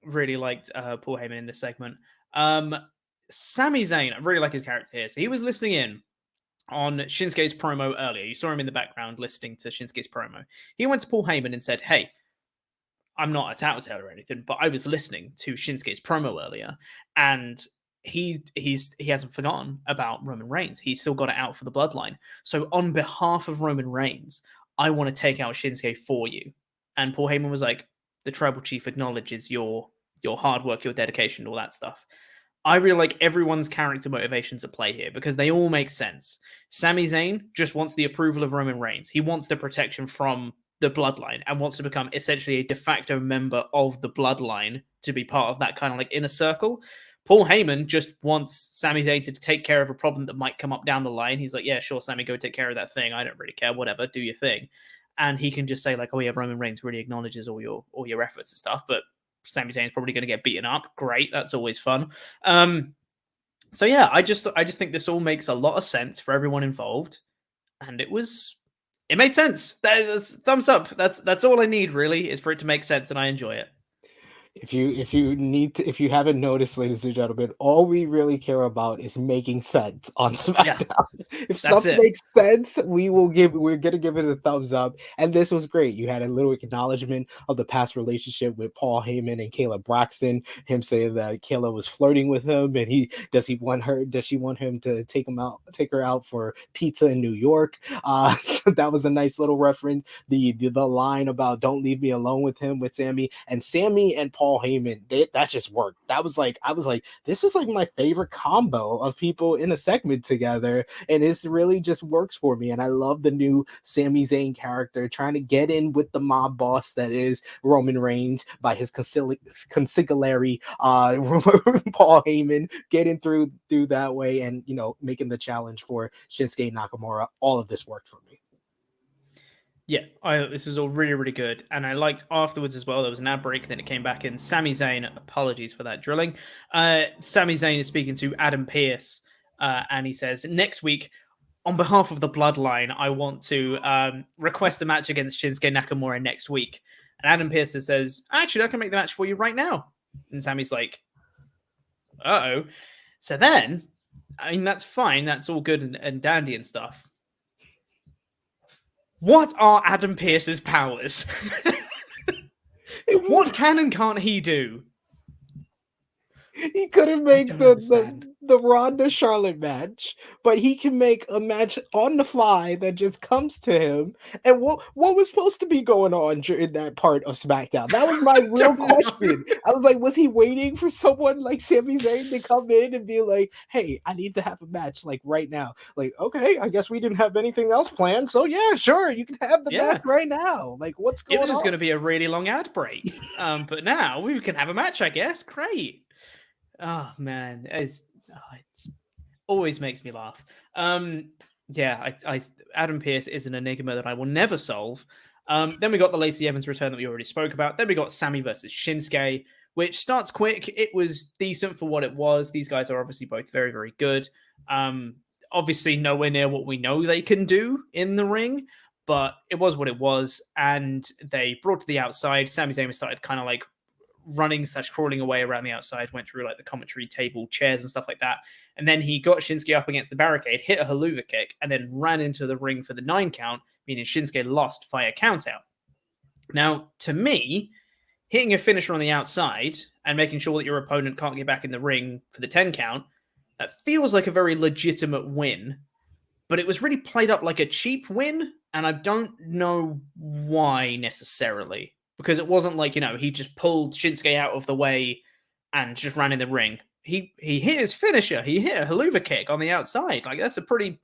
Really liked Paul Heyman in this segment. Sami Zayn, I really like his character here. So he was listening in on Shinsuke's promo earlier. You saw him in the background listening to Shinsuke's promo. He went to Paul Heyman and said, "Hey, I'm not a tattletale or anything, but I was listening to Shinsuke's promo earlier, and he hasn't forgotten about Roman Reigns. He's still got it out for the bloodline. So on behalf of Roman Reigns, I want to take out Shinsuke for you. And Paul Heyman was like, the tribal chief acknowledges your hard work, your dedication, all that stuff. I really like everyone's character motivations at play here because they all make sense. Sami Zayn just wants the approval of Roman Reigns. He wants the protection from the bloodline and wants to become essentially a de facto member of the bloodline to be part of that kind of like inner circle. Paul Heyman just wants Sami Zayn to take care of a problem that might come up down the line. He's like, yeah, sure, Sami, go take care of that thing. I don't really care. Whatever, do your thing. And he can just say like, oh yeah, Roman Reigns really acknowledges all your efforts and stuff. But Sami Zayn's probably going to get beaten up. Great, that's always fun. So yeah, I just think this all makes a lot of sense for everyone involved, and it made sense. That's thumbs up. That's all I need really is for it to make sense, and I enjoy it. If you haven't noticed, ladies and gentlemen, all we really care about is making sense on SmackDown. Yeah, if something makes sense, we're gonna give it a thumbs up. And this was great. You had a little acknowledgement of the past relationship with Paul Heyman and Kayla Braxton, him saying that Kayla was flirting with him, and does she want him to take her out for pizza in New York? So that was a nice little reference. The line about don't leave me alone with him with Sami and Paul Heyman, that just worked. I was like, this is like my favorite combo of people in a segment together, and it's really just works for me. And I love the new Sami Zayn character trying to get in with the mob boss that is Roman Reigns by his consigliere, Paul Heyman, getting through that way, and making the challenge for Shinsuke Nakamura. All of this worked for me. Yeah, this is all really, really good. And I liked afterwards as well, there was an ad break, then it came back in. Sami Zayn, apologies for that drilling. Sami Zayn is speaking to Adam Pearce, and he says, next week, on behalf of the bloodline, I want to request a match against Shinsuke Nakamura next week. And Adam Pearce says, actually, I can make the match for you right now. And Sami's like, uh-oh. So then, I mean, that's fine. That's all good and dandy and stuff. What are Adam Pearce's powers? What can and can't he do? He couldn't make the Ronda Charlotte match, but he can make a match on the fly that just comes to him. And what was supposed to be going on during that part of SmackDown? That was my real question. I was like, was he waiting for someone like Sami Zayn to come in and be like, hey, I need to have a match like right now? Like, okay, I guess we didn't have anything else planned, so yeah, sure, you can have the match right now. Like, what's going on? It was going to be a really long ad break, but now we can have a match, I guess. Great. Oh man, it's always makes me laugh. Yeah, Adam Pearce is an enigma that I will never solve. Then we got the Lacey Evans return that we already spoke about. Then we got Sami versus Shinsuke, which starts quick. It was decent for what it was. These guys are obviously both very, very good. Obviously nowhere near what we know they can do in the ring, but it was what it was. And they brought to the outside. Sami Zayn started kind of like running / crawling away around the outside, went through like the commentary table, chairs and stuff like that. And then he got Shinsuke up against the barricade, hit a haluva kick, and then ran into the ring for the 9 count, meaning Shinsuke lost via count out. Now, to me, hitting a finisher on the outside and making sure that your opponent can't get back in the ring for the 10 count, that feels like a very legitimate win, but it was really played up like a cheap win, and I don't know why necessarily. Because it wasn't like, he just pulled Shinsuke out of the way and just ran in the ring. He hit his finisher. He hit a haluva kick on the outside. Like, that's a pretty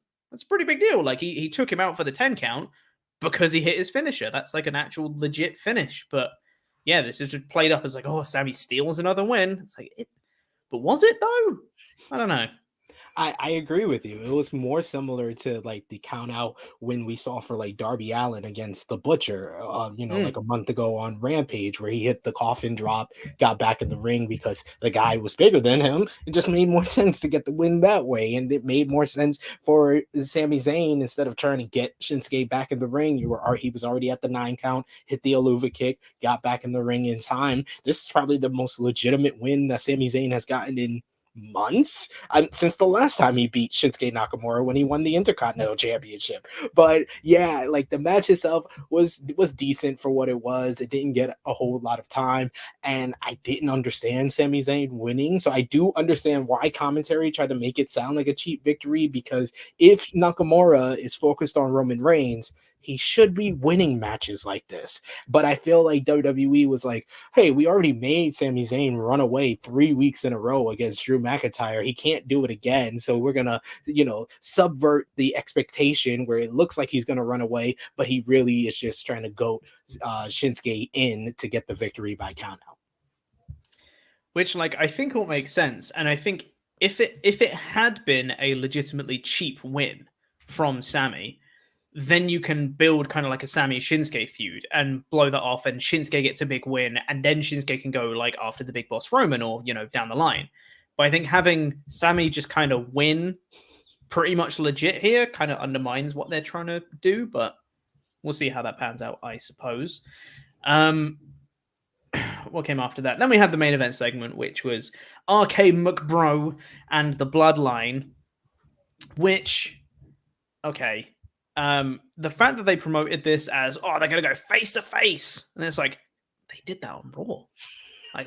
big deal. Like, he took him out for the 10 count because he hit his finisher. That's like an actual legit finish. But yeah, this is just played up as like, oh, Sami steals another win. It's like, but was it though? I don't know. I agree with you. It was more similar to like the count out when we saw for like Darby Allin against the Butcher, like a month ago on Rampage, where he hit the coffin drop, got back in the ring because the guy was bigger than him. It just made more sense to get the win that way, and it made more sense for Sami Zayn instead of trying to get Shinsuke back in the ring. He was already at the 9 count, hit the Aluva kick, got back in the ring in time. This is probably the most legitimate win that Sami Zayn has gotten in months since the last time he beat Shinsuke Nakamura when he won the Intercontinental Championship. But yeah, like the match itself was decent for what it was. It didn't get a whole lot of time, and I didn't understand Sami Zayn winning. So I do understand why commentary tried to make it sound like a cheap victory, because if Nakamura is focused on Roman Reigns, he should be winning matches like this. But I feel like WWE was like, hey, we already made Sami Zayn run away 3 weeks in a row against Drew McIntyre. He can't do it again. So we're going to, subvert the expectation where it looks like he's going to run away, but he really is just trying to goat Shinsuke in to get the victory by countout. Which, I think will make sense. And I think if it had been a legitimately cheap win from Sami, then you can build kind of like a Sami Shinsuke feud and blow that off, and Shinsuke gets a big win, and then Shinsuke can go after the big boss Roman, or down the line. But I think having Sami just kind of win pretty much legit here kind of undermines what they're trying to do, but we'll see how that pans out, I suppose. What came after that? Then we had the main event segment, which was RK McBro and the Bloodline, which, okay. The fact that they promoted this as, they're going to go face to face. And it's like, they did that on Raw.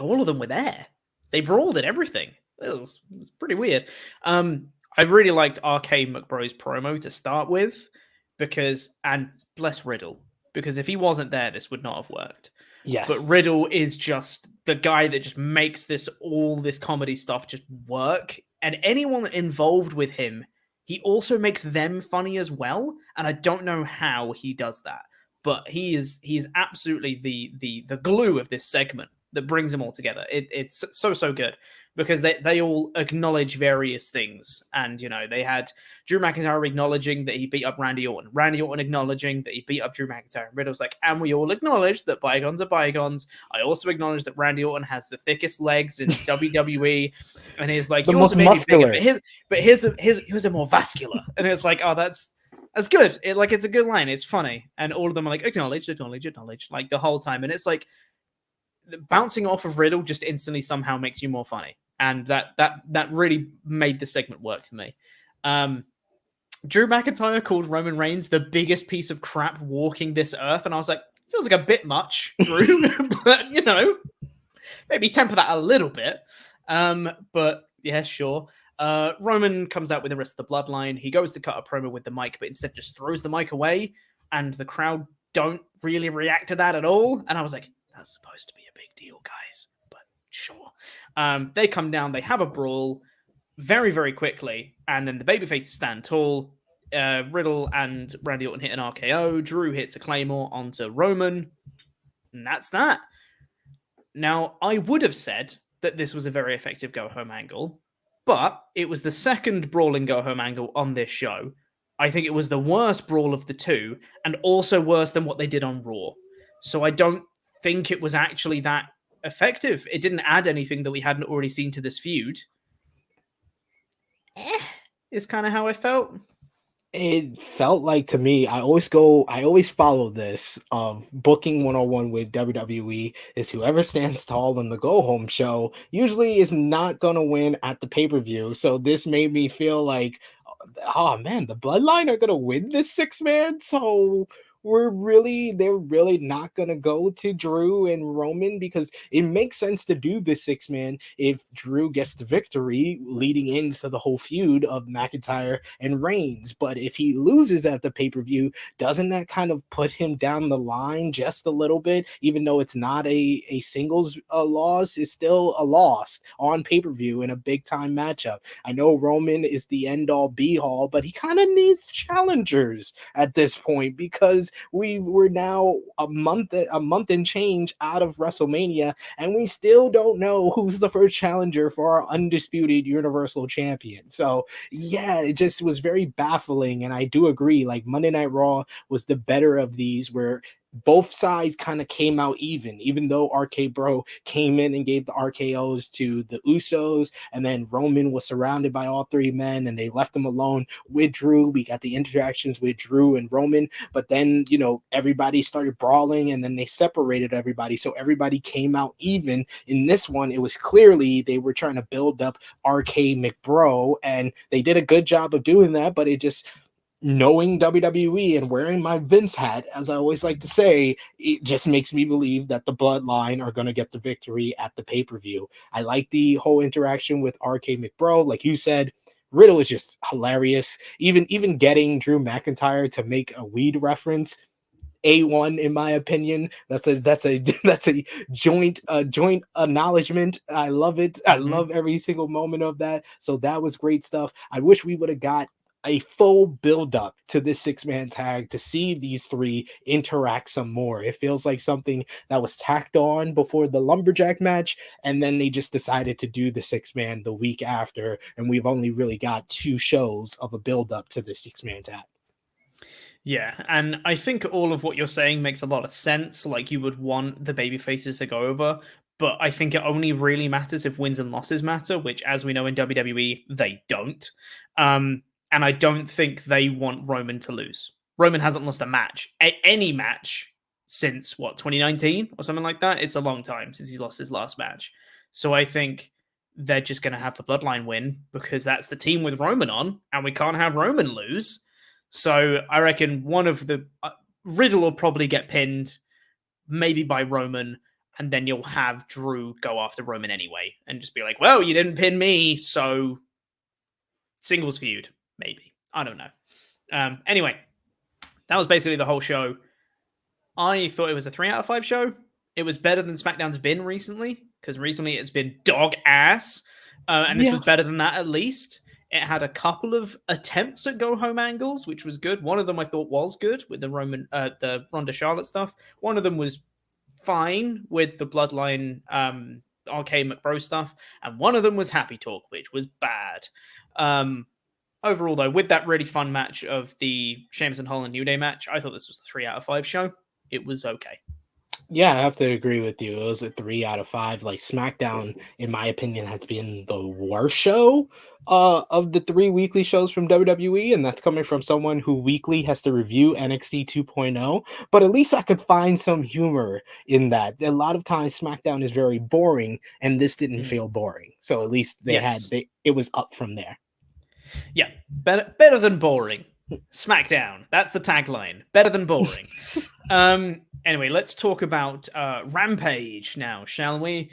All of them were there. They brawled and everything. It was pretty weird. I really liked RK McBro's promo to start with and bless Riddle, because if he wasn't there, this would not have worked. Yes. But Riddle is just the guy that just makes all this comedy stuff just work. And anyone involved with him, he also makes them funny as well, and I don't know how he does that, but he is absolutely the glue of this segment that brings them all together. It's so good, because they all acknowledge various things, and they had Drew McIntyre acknowledging that he beat up Randy Orton acknowledging that he beat up Drew McIntyre, and Riddle's like, and we all acknowledge that bygones are bygones. I also acknowledge that Randy Orton has the thickest legs in WWE, and he's like, the you most also muscular, muscular, but his are more vascular, and it's like, oh, that's good. It's a good line. It's funny, and all of them are like, acknowledge, like the whole time, and it's like bouncing off of Riddle just instantly somehow makes you more funny. And that really made the segment work for me. Drew McIntyre called Roman Reigns the biggest piece of crap walking this earth, and I was like, feels like a bit much, Drew, but maybe temper that a little bit. But yeah, sure. Roman comes out with the rest of the Bloodline. He goes to cut a promo with the mic, but instead just throws the mic away, and the crowd don't really react to that at all. And I was like, that's supposed to be a big deal, guys, but sure. They come down, they have a brawl very, very quickly, and then the babyfaces stand tall. Riddle and Randy Orton hit an RKO. Drew hits a Claymore onto Roman, and that's that. Now, I would have said that this was a very effective go-home angle, but it was the second brawling go-home angle on this show. I think it was the worst brawl of the two, and also worse than what they did on Raw. So I don't think it was actually that effective. It didn't add anything that we hadn't already seen to this feud. Is kind of how I felt. It felt like, to me, I always follow this of booking 101 with WWE is whoever stands tall in the go home show usually is not going to win at the pay-per-view. So this made me feel like, oh man, the Bloodline are going to win this 6-man. So they're really not going to go to Drew and Roman, because it makes sense to do this 6-man if Drew gets the victory leading into the whole feud of McIntyre and Reigns. But if he loses at the pay-per-view, doesn't that kind of put him down the line just a little bit? Even though it's not a singles loss, it's still a loss on pay-per-view in a big-time matchup. I know Roman is the end-all be-all, but he kind of needs challengers at this point, because we're now a month and change out of WrestleMania, and we still don't know who's the first challenger for our undisputed Universal Champion. So yeah, it just was very baffling. And I do agree, like, Monday Night Raw was the better of these, where both sides kind of came out even though RK Bro came in and gave the RKOs to the Usos, and then Roman was surrounded by all three men and they left him alone with Drew. We got the interactions with Drew and Roman, but then, you know, everybody started brawling and then they separated everybody. So everybody came out even. In this one, it was clearly they were trying to build up RK McBro, and they did a good job of doing that, but it just, knowing WWE and wearing my Vince hat, as I always like to say, it just makes me believe that the Bloodline are going to get the victory at the pay-per-view. I like the whole interaction with RK McBro. Like you said, Riddle is just hilarious. Even getting Drew McIntyre to make a weed reference, A1 in my opinion. That's a joint acknowledgement. I love it. I love every single moment of that. So that was great stuff. I wish we would have got a full build up to this 6-man tag to see these three interact some more. It feels like something that was tacked on before the lumberjack match, and then they just decided to do the 6-man the week after, and we've only really got 2 shows of a build up to the 6-man tag. Yeah, and I think all of what you're saying makes a lot of sense. Like, you would want the baby faces to go over, but I think it only really matters if wins and losses matter, which, as we know in WWE, they don't. And I don't think they want Roman to lose. Roman hasn't lost a match, any match, since, 2019 or something like that? It's a long time since he lost his last match. So I think they're just going to have the Bloodline win because that's the team with Roman on, and we can't have Roman lose. So I reckon one of the... Riddle will probably get pinned, maybe by Roman, and then you'll have Drew go after Roman anyway and just be like, well, you didn't pin me, so singles feud. Maybe. I don't know. Anyway, that was basically the whole show. I thought it was a 3 out of 5 show. It was better than SmackDown's been recently, because recently it's been dog ass. And this was better than that, at least. It had a couple of attempts at go-home angles, which was good. One of them I thought was good with the Ronda Charlotte stuff. One of them was fine with the Bloodline RK McBro stuff. And one of them was Happy Talk, which was bad. Overall, though, with that really fun match of the Sheamus and Holland New Day match, I thought this was a 3 out of 5 show. It was okay. Yeah, I have to agree with you. It was a 3 out of 5. Like, SmackDown, in my opinion, has been the worst show of the 3 weekly shows from WWE, and that's coming from someone who weekly has to review NXT 2.0. But at least I could find some humor in that. A lot of times, SmackDown is very boring, and this didn't feel boring. So at least it was up from there. Yeah, better than boring. SmackDown. That's the tagline. Better than boring. Anyway, let's talk about Rampage now, shall we?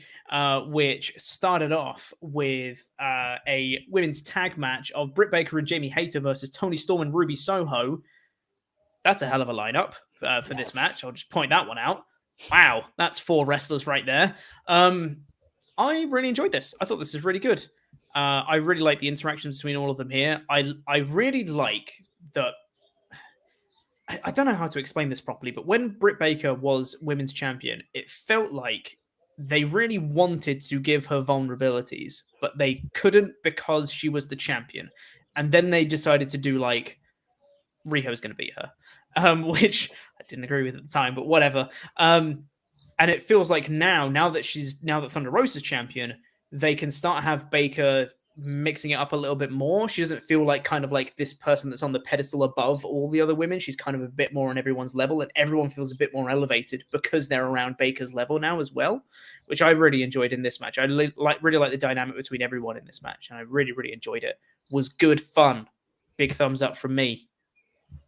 Which started off with a women's tag match of Britt Baker and Jamie Hayter versus Toni Storm and Ruby Soho. That's a hell of a lineup for this match. I'll just point that one out. Wow, that's 4 wrestlers right there. I really enjoyed this. I thought this was really good. I really like the interactions between all of them here. I really like that. I don't know how to explain this properly, but when Britt Baker was women's champion, it felt like they really wanted to give her vulnerabilities, but they couldn't because she was the champion. And then they decided to do like, Riho's going to beat her, which I didn't agree with at the time, but whatever. And it feels like now that Thunder Rosa's champion, they can start to have Baker mixing it up a little bit more. She doesn't feel like kind of like this person that's on the pedestal above all the other women. She's kind of a bit more on everyone's level, and everyone feels a bit more elevated because they're around Baker's level now as well, which I really enjoyed in this match. I really like the dynamic between everyone in this match, and I really, really enjoyed it. It was good fun. Big thumbs up from me.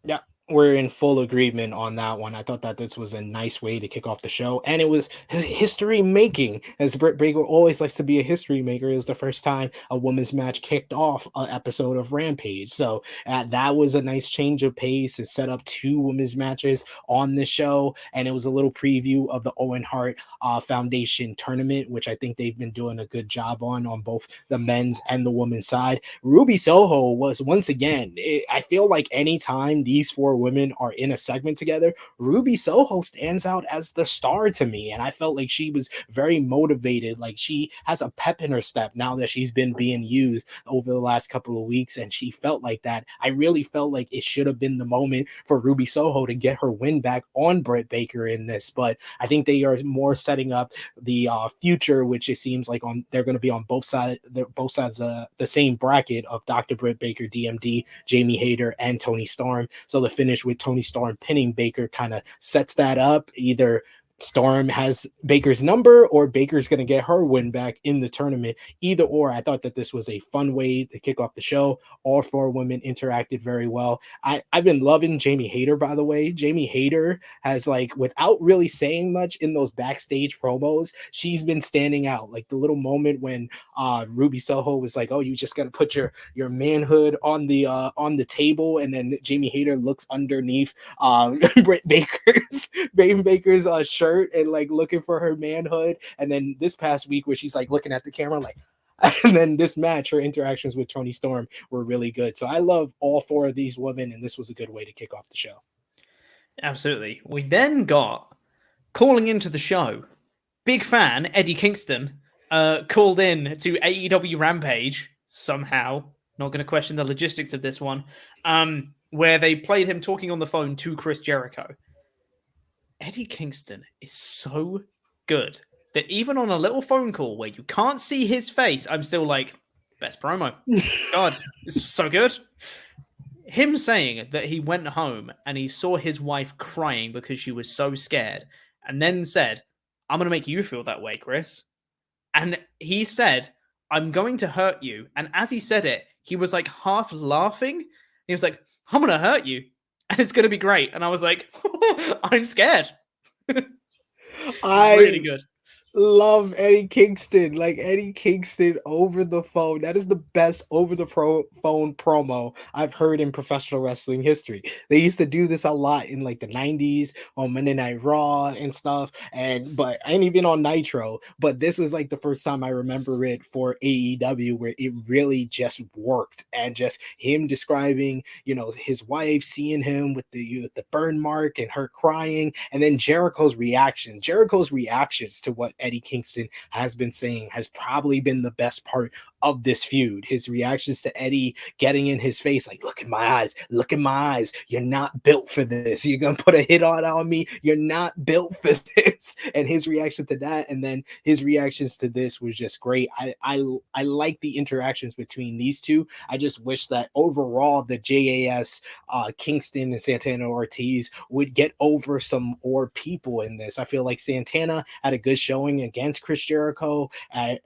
Yeah, we're in full agreement on that one. I thought that this was a nice way to kick off the show, and it was history making, as Britt Baker always likes to be a history maker. It was the first time a women's match kicked off an episode of Rampage, so that was a nice change of pace. It set up 2 women's matches on the show, and it was a little preview of the Owen Hart Foundation tournament, which I think they've been doing a good job on both the men's and the women's side. Ruby Soho was, once again, I feel like anytime these 4 women are in a segment together, Ruby Soho stands out as the star to me. And I felt like she was very motivated. Like she has a pep in her step now that she's been being used over the last couple of weeks. And she felt like that. I really felt like it should have been the moment for Ruby Soho to get her win back on Britt Baker in this. But I think they are more setting up the future, which it seems like they're going to be on both sides the same bracket of Dr. Britt Baker, DMD, Jamie Hayter, and Tony Storm. So the finish with Tony Storm pinning Baker kind of sets that up. Either Storm has Baker's number or Baker's going to get her win back in the tournament. Either or, I thought that this was a fun way to kick off the show. All four women interacted very well. I've been loving Jamie Hayter, by the way. Jamie Hayter has, like, without really saying much in those backstage promos, she's been standing out. Like the little moment when Ruby Soho was like, "Oh, you just got to put your manhood on the table," and then Jamie Hayter looks underneath Britt Baker's shirt and like looking for her manhood. And then this past week where she's like looking at the camera like, and then this match, her interactions with Tony Storm were really good. So I love all four of these women, and this was a good way to kick off the show. Absolutely. We then got calling into the show. Big fan, Eddie Kingston, called in to AEW Rampage somehow. Not going to question the logistics of this one. Where they played him talking on the phone to Chris Jericho. Eddie Kingston is so good that even on a little phone call where you can't see his face, I'm still like, best promo. God, this is so good. Him saying that he went home and he saw his wife crying because she was so scared and then said, "I'm going to make you feel that way, Chris." And he said, "I'm going to hurt you." And as he said it, he was like half laughing. He was like, "I'm going to hurt you. And it's going to be great." And I was like, I'm scared. Really good. Love Eddie Kingston. Like Eddie Kingston over the phone. That is the best over the phone promo I've heard in professional wrestling history. They used to do this a lot in like the 90s on Monday Night Raw and stuff. But I ain't even on Nitro. But this was like the first time I remember it for AEW where it really just worked. And just him describing, his wife, seeing him with the burn mark and her crying, and then Jericho's reactions to what Eddie Kingston has been saying has probably been the best part of this feud. His reactions to Eddie getting in his face, like, look in my eyes. You're not built for this. You're going to put a hit on me. You're not built for this. And his reaction to that, and then his reactions to this was just great. I like the interactions between these two. I just wish that overall the JAS, Kingston and Santana Ortiz would get over some more people in this. I feel like Santana had a good showing against Chris Jericho,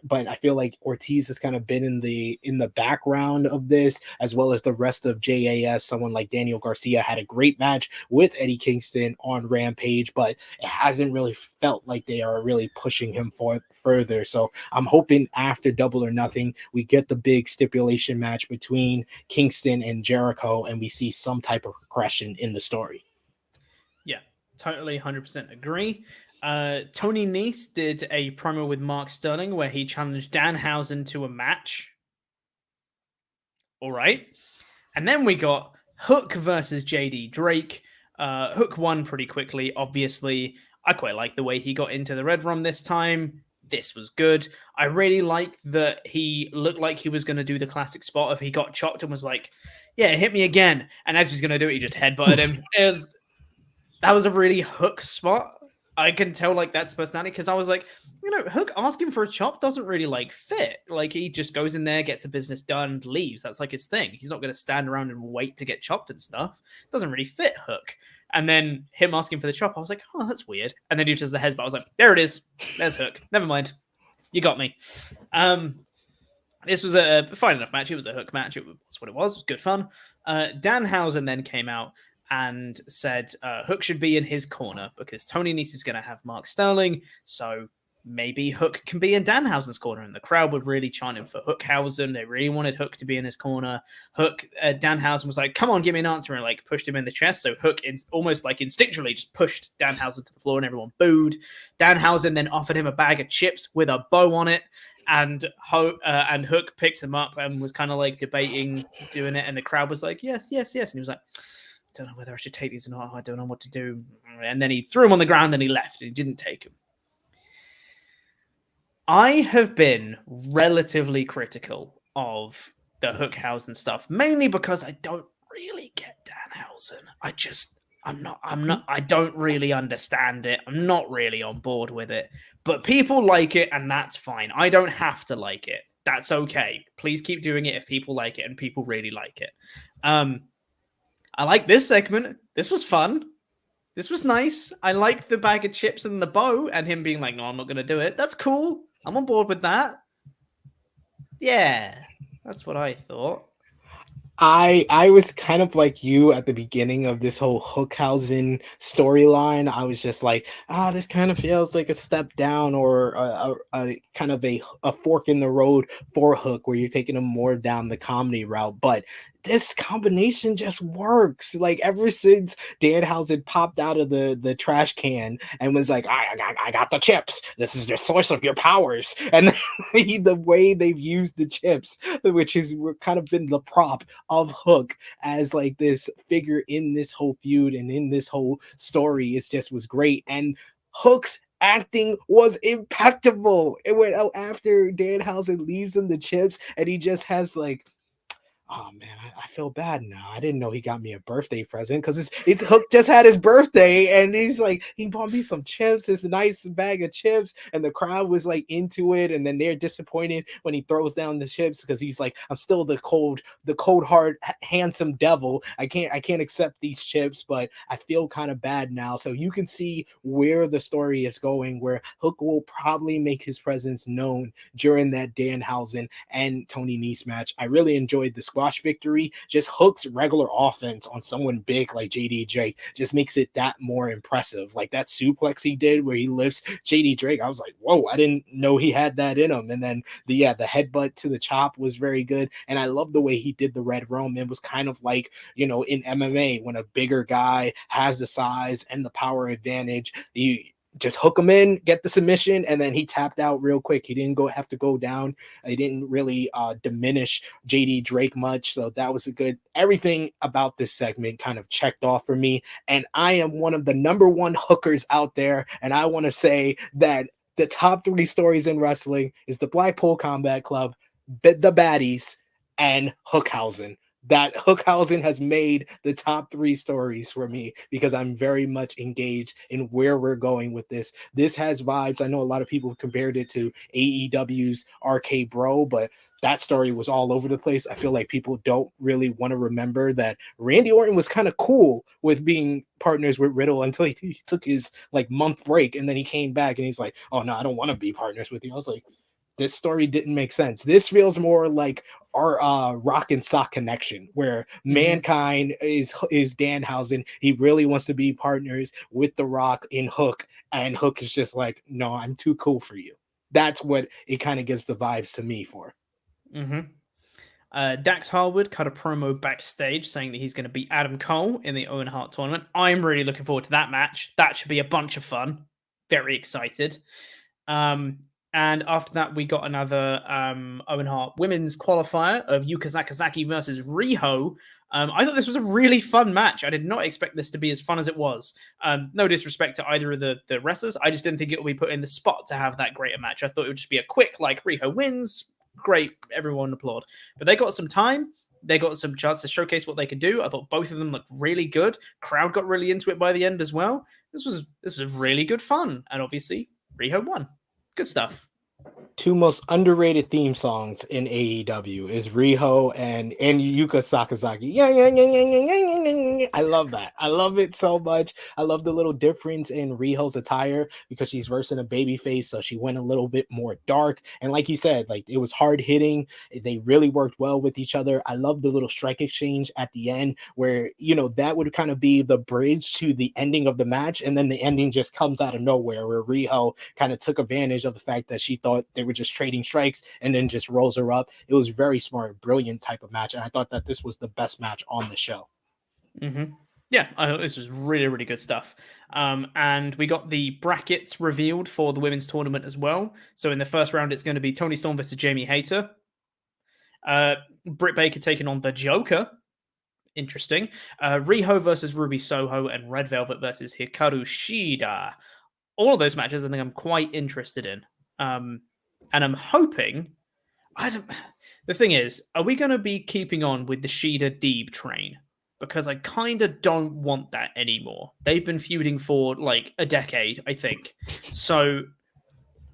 but I feel like Ortiz has kind of been in the background of this, as well as the rest of JAS. Someone like Daniel Garcia had a great match with Eddie Kingston on Rampage, but it hasn't really felt like they are really pushing him further. So I'm hoping after Double or Nothing, we get the big stipulation match between Kingston and Jericho, and we see some type of progression in the story. Yeah, totally 100% agree. Tony Nese did a promo with Mark Sterling where he challenged Danhausen to a match. All right. And then we got Hook versus JD Drake. Hook won pretty quickly, obviously. I quite like the way he got into the Red Rum this time. This was good. I really liked that he looked like he was going to do the classic spot of he got chopped and was like, yeah, hit me again. And as he was going to do it, he just headbutted him. That was a really Hook spot. I can tell like that's personality, because I was like, Hook asking for a chop doesn't really like fit. Like he just goes in there, gets the business done, leaves. That's like his thing. He's not going to stand around and wait to get chopped and stuff. It doesn't really fit Hook. And then him asking for the chop, I was like, oh, that's weird. And then he just the headbutt. I was like, there it is. There's Hook. Never mind. You got me. This was a fine enough match. It was a Hook match. It was what it was. It was good fun. Danhausen then came out and said Hook should be in his corner because Tony Nese is going to have Mark Sterling. So maybe Hook can be in Danhausen's corner. And the crowd were really chanting for Hookhausen. They really wanted Hook to be in his corner. Danhausen was like, come on, give me an answer, and like pushed him in the chest. So Hook almost like instinctually just pushed Danhausen to the floor and everyone booed. Danhausen then offered him a bag of chips with a bow on it. And Hook picked him up and was kind of like debating doing it. And the crowd was like, yes, yes, yes. And he was like, don't know whether I should take these or not. I don't know what to do. And then he threw them on the ground and he left. And he didn't take them. I have been relatively critical of the Hookhausen stuff, mainly because I don't really get Danhausen. I don't really understand it. I'm not really on board with it. But people like it, and that's fine. I don't have to like it. That's okay. Please keep doing it if people like it and people really like it. I like this segment. This was fun. This was nice. I like the bag of chips and the bow and him being like, no, I'm not going to do it. That's cool. I'm on board with that. Yeah, that's what I thought. I was kind of like you at the beginning of this whole Hookhausen storyline. I was just like, this kind of feels like a step down or a kind of a fork in the road for Hook, where you're taking him more down the comedy route. But this combination just works. Like, ever since Danhausen popped out of the trash can and was like, I got the chips. This is the source of your powers. And the way they've used the chips, which has kind of been the prop of Hook as like this figure in this whole feud and in this whole story, was great. And Hook's acting was impeccable. It went out after Danhausen leaves him the chips and he just has like, oh man, I feel bad now. I didn't know he got me a birthday present because it's Hook just had his birthday and he's like, he bought me some chips, this nice bag of chips, and the crowd was like into it, and then they're disappointed when he throws down the chips because he's like, I'm still the cold hard, handsome devil. I can't accept these chips, but I feel kind of bad now. So you can see where the story is going, where Hook will probably make his presence known during that Danhausen and Tony Nese match. I really enjoyed the squash victory. Just Hook's regular offense on someone big like JD Drake just makes it that more impressive. Like that suplex he did where he lifts JD Drake, I was like, whoa, I didn't know he had that in him. And then the headbutt to the chop was very good. And I love the way he did the Red Roam. It was kind of like, in MMA, when a bigger guy has the size and the power advantage, you just hook him in, get the submission, and then he tapped out real quick. He didn't have to go down. He didn't really diminish JD Drake much. So that was a good, everything about this segment kind of checked off for me. And I am one of the number one hookers out there. And I want to say that the top 3 stories in wrestling is the Blackpool Combat Club, the Baddies, and Hookhausen. That Hookhausen has made the top 3 stories for me because I'm very much engaged in where we're going with this. This has vibes. I know a lot of people compared it to AEW's RK Bro, but that story was all over the place. I feel like people don't really want to remember that Randy Orton was kind of cool with being partners with Riddle until he took his like month break, and then he came back and he's like, oh no, I don't want to be partners with you. I was like, this story didn't make sense. This feels more like our Rock and Sock connection, where Mankind is Danhausen. He really wants to be partners with The Rock in Hook, and Hook is just like, no, I'm too cool for you. That's what it kind of gives the vibes to me for. Dax Harwood cut a promo backstage saying that he's going to beat Adam Cole in the Owen Hart tournament. I'm really looking forward to that match. That should be a bunch of fun. Very excited. And after that, we got another Owen Hart women's qualifier of Yuka Sakazaki versus Riho. I thought this was a really fun match. I did not expect this to be as fun as it was. No disrespect to either of the wrestlers. I just didn't think it would be put in the spot to have that great a match. I thought it would just be a quick, like, Riho wins. Great, everyone applaud. But they got some time. They got some chance to showcase what they could do. I thought both of them looked really good. Crowd got really into it by the end as well. This was really good fun. And obviously, Riho won. Good stuff. 2 most underrated theme songs in AEW is Riho and Yuka Sakazaki. Yeah. I love that. I love it so much. I love the little difference in Riho's attire because she's versing a babyface, so she went a little bit more dark. And like you said, like, it was hard hitting. They really worked well with each other. I love the little strike exchange at the end where, that would kind of be the bridge to the ending of the match. And then the ending just comes out of nowhere, where Riho kind of took advantage of the fact that she thought they were just trading strikes and then just rolls her up. It was very smart, brilliant type of match. And I thought that this was the best match on the show. Yeah, I thought this was really, really good stuff. And we got the brackets revealed for the women's tournament as well. So in the first round, it's going to be Toni Storm versus Jamie Hayter. Britt Baker taking on the Joker. interesting. Riho versus Ruby Soho and Red Velvet versus Hikaru Shida. All of those matches I think I'm quite interested in. And I'm hoping the thing is, are we going to be keeping on with the Shida Deeb train? Because I kind of don't want that anymore. They've been feuding for like a decade, I think. So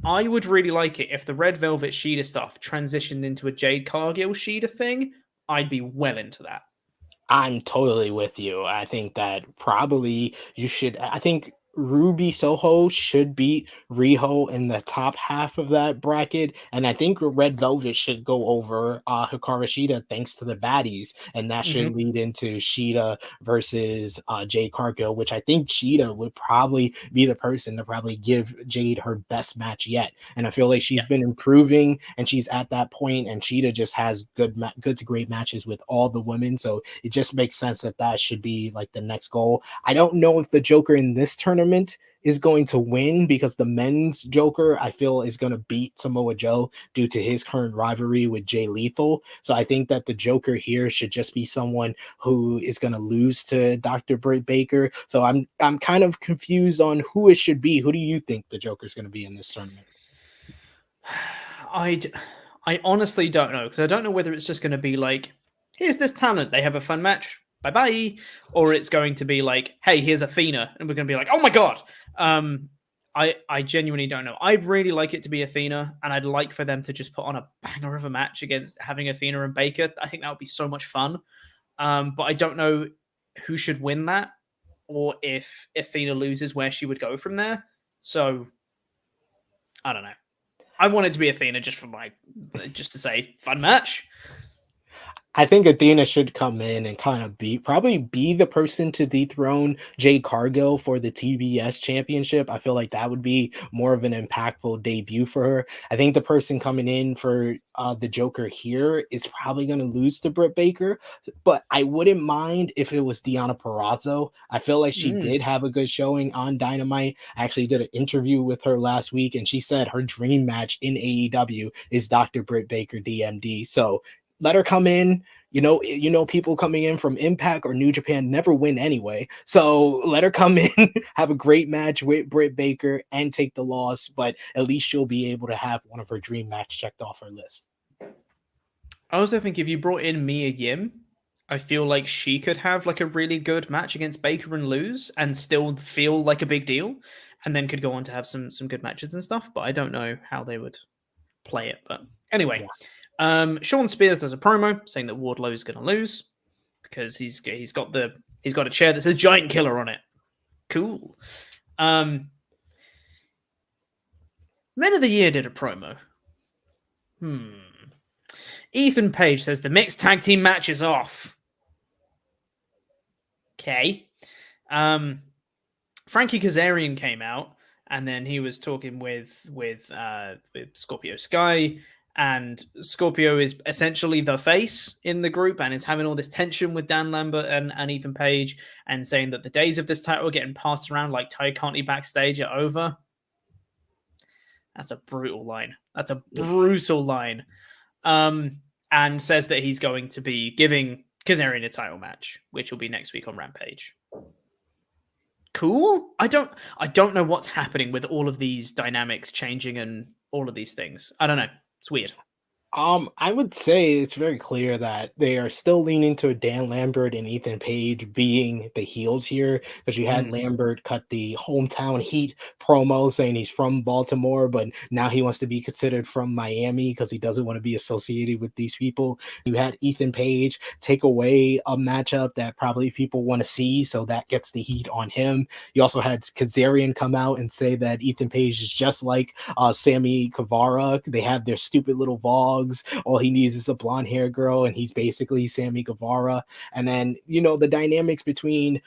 I would really like it if the Red Velvet Shida stuff transitioned into a Jade Cargill Shida thing. I'd be well into that. I'm totally with you. I think that probably you should. I think Ruby Soho should beat Riho in the top half of that bracket, and I think Red Velvet should go over Hikaru Shida thanks to the baddies, and that should lead into Shida versus Jade Cargill, which I think Shida would probably be the person to probably give Jade her best match yet. And I feel like she's been improving, and she's at that point, and Shida just has good to great matches with all the women, so it just makes sense that that should be like the next goal. I don't know if the Joker in this tournament is going to win because the men's Joker I feel is going to beat Samoa Joe due to his current rivalry with Jay Lethal. So I think that the Joker here should just be someone who is going to lose to Dr. Britt Baker. So I'm kind of confused on who it should be. Who do you think the Joker is going to be in this tournament? I honestly don't know, because I don't know whether it's just going to be like, here's this talent, they have a fun match, bye-bye, or it's going to be like, hey, here's Athena, and we're going to be like, oh my god. I genuinely don't know. I'd really like it to be Athena, and I'd like for them to just put on a banger of a match against having Athena and Baker. I think that would be so much fun. But I don't know who should win that, or if Athena loses, where she would go from there. So I don't know. I want it to be Athena just to say fun match. I think Athena should come in and kind of probably be the person to dethrone Jade Cargill for the TBS championship. I feel like that would be more of an impactful debut for her. I think the person coming in for the Joker here is probably going to lose to Britt Baker, but I wouldn't mind if it was Deonna Purrazzo. I feel like she did have a good showing on Dynamite. I actually did an interview with her last week, and she said her dream match in AEW is Dr. Britt Baker DMD. So let her come in. You know, people coming in from Impact or New Japan never win anyway. So let her come in, have a great match with Britt Baker, and take the loss. But at least she'll be able to have one of her dream match checked off her list. I also think if you brought in Mia Yim, I feel like she could have like a really good match against Baker and lose and still feel like a big deal, and then could go on to have some good matches and stuff. But I don't know how they would play it. But anyway. Yeah. Sean Spears does a promo saying that Wardlow is going to lose because he's got a chair that says Giant Killer on it. Cool. Men of the Year did a promo. Ethan Page says the mixed tag team match is off. Okay. Frankie Kazarian came out, and then he was talking with Scorpio Sky. And Scorpio is essentially the face in the group and is having all this tension with Dan Lambert and Ethan Page, and saying that the days of this title getting passed around like Ty Conti backstage are over. That's a brutal line. And says that he's going to be giving Kazarian a title match, which will be next week on Rampage. Cool. I don't know what's happening with all of these dynamics changing and all of these things. I don't know. It's weird. I would say it's very clear that they are still leaning to Dan Lambert and Ethan Page being the heels here, because you had Lambert cut the hometown heat promo saying he's from Baltimore, but now he wants to be considered from Miami because he doesn't want to be associated with these people. You had Ethan Page take away a matchup that probably people want to see, so that gets the heat on him. You also had Kazarian come out and say that Ethan Page is just like Sammy Guevara. They have their stupid little vlogs. All he needs is a blonde hair girl, and he's basically Sammy Guevara. And then, the dynamics between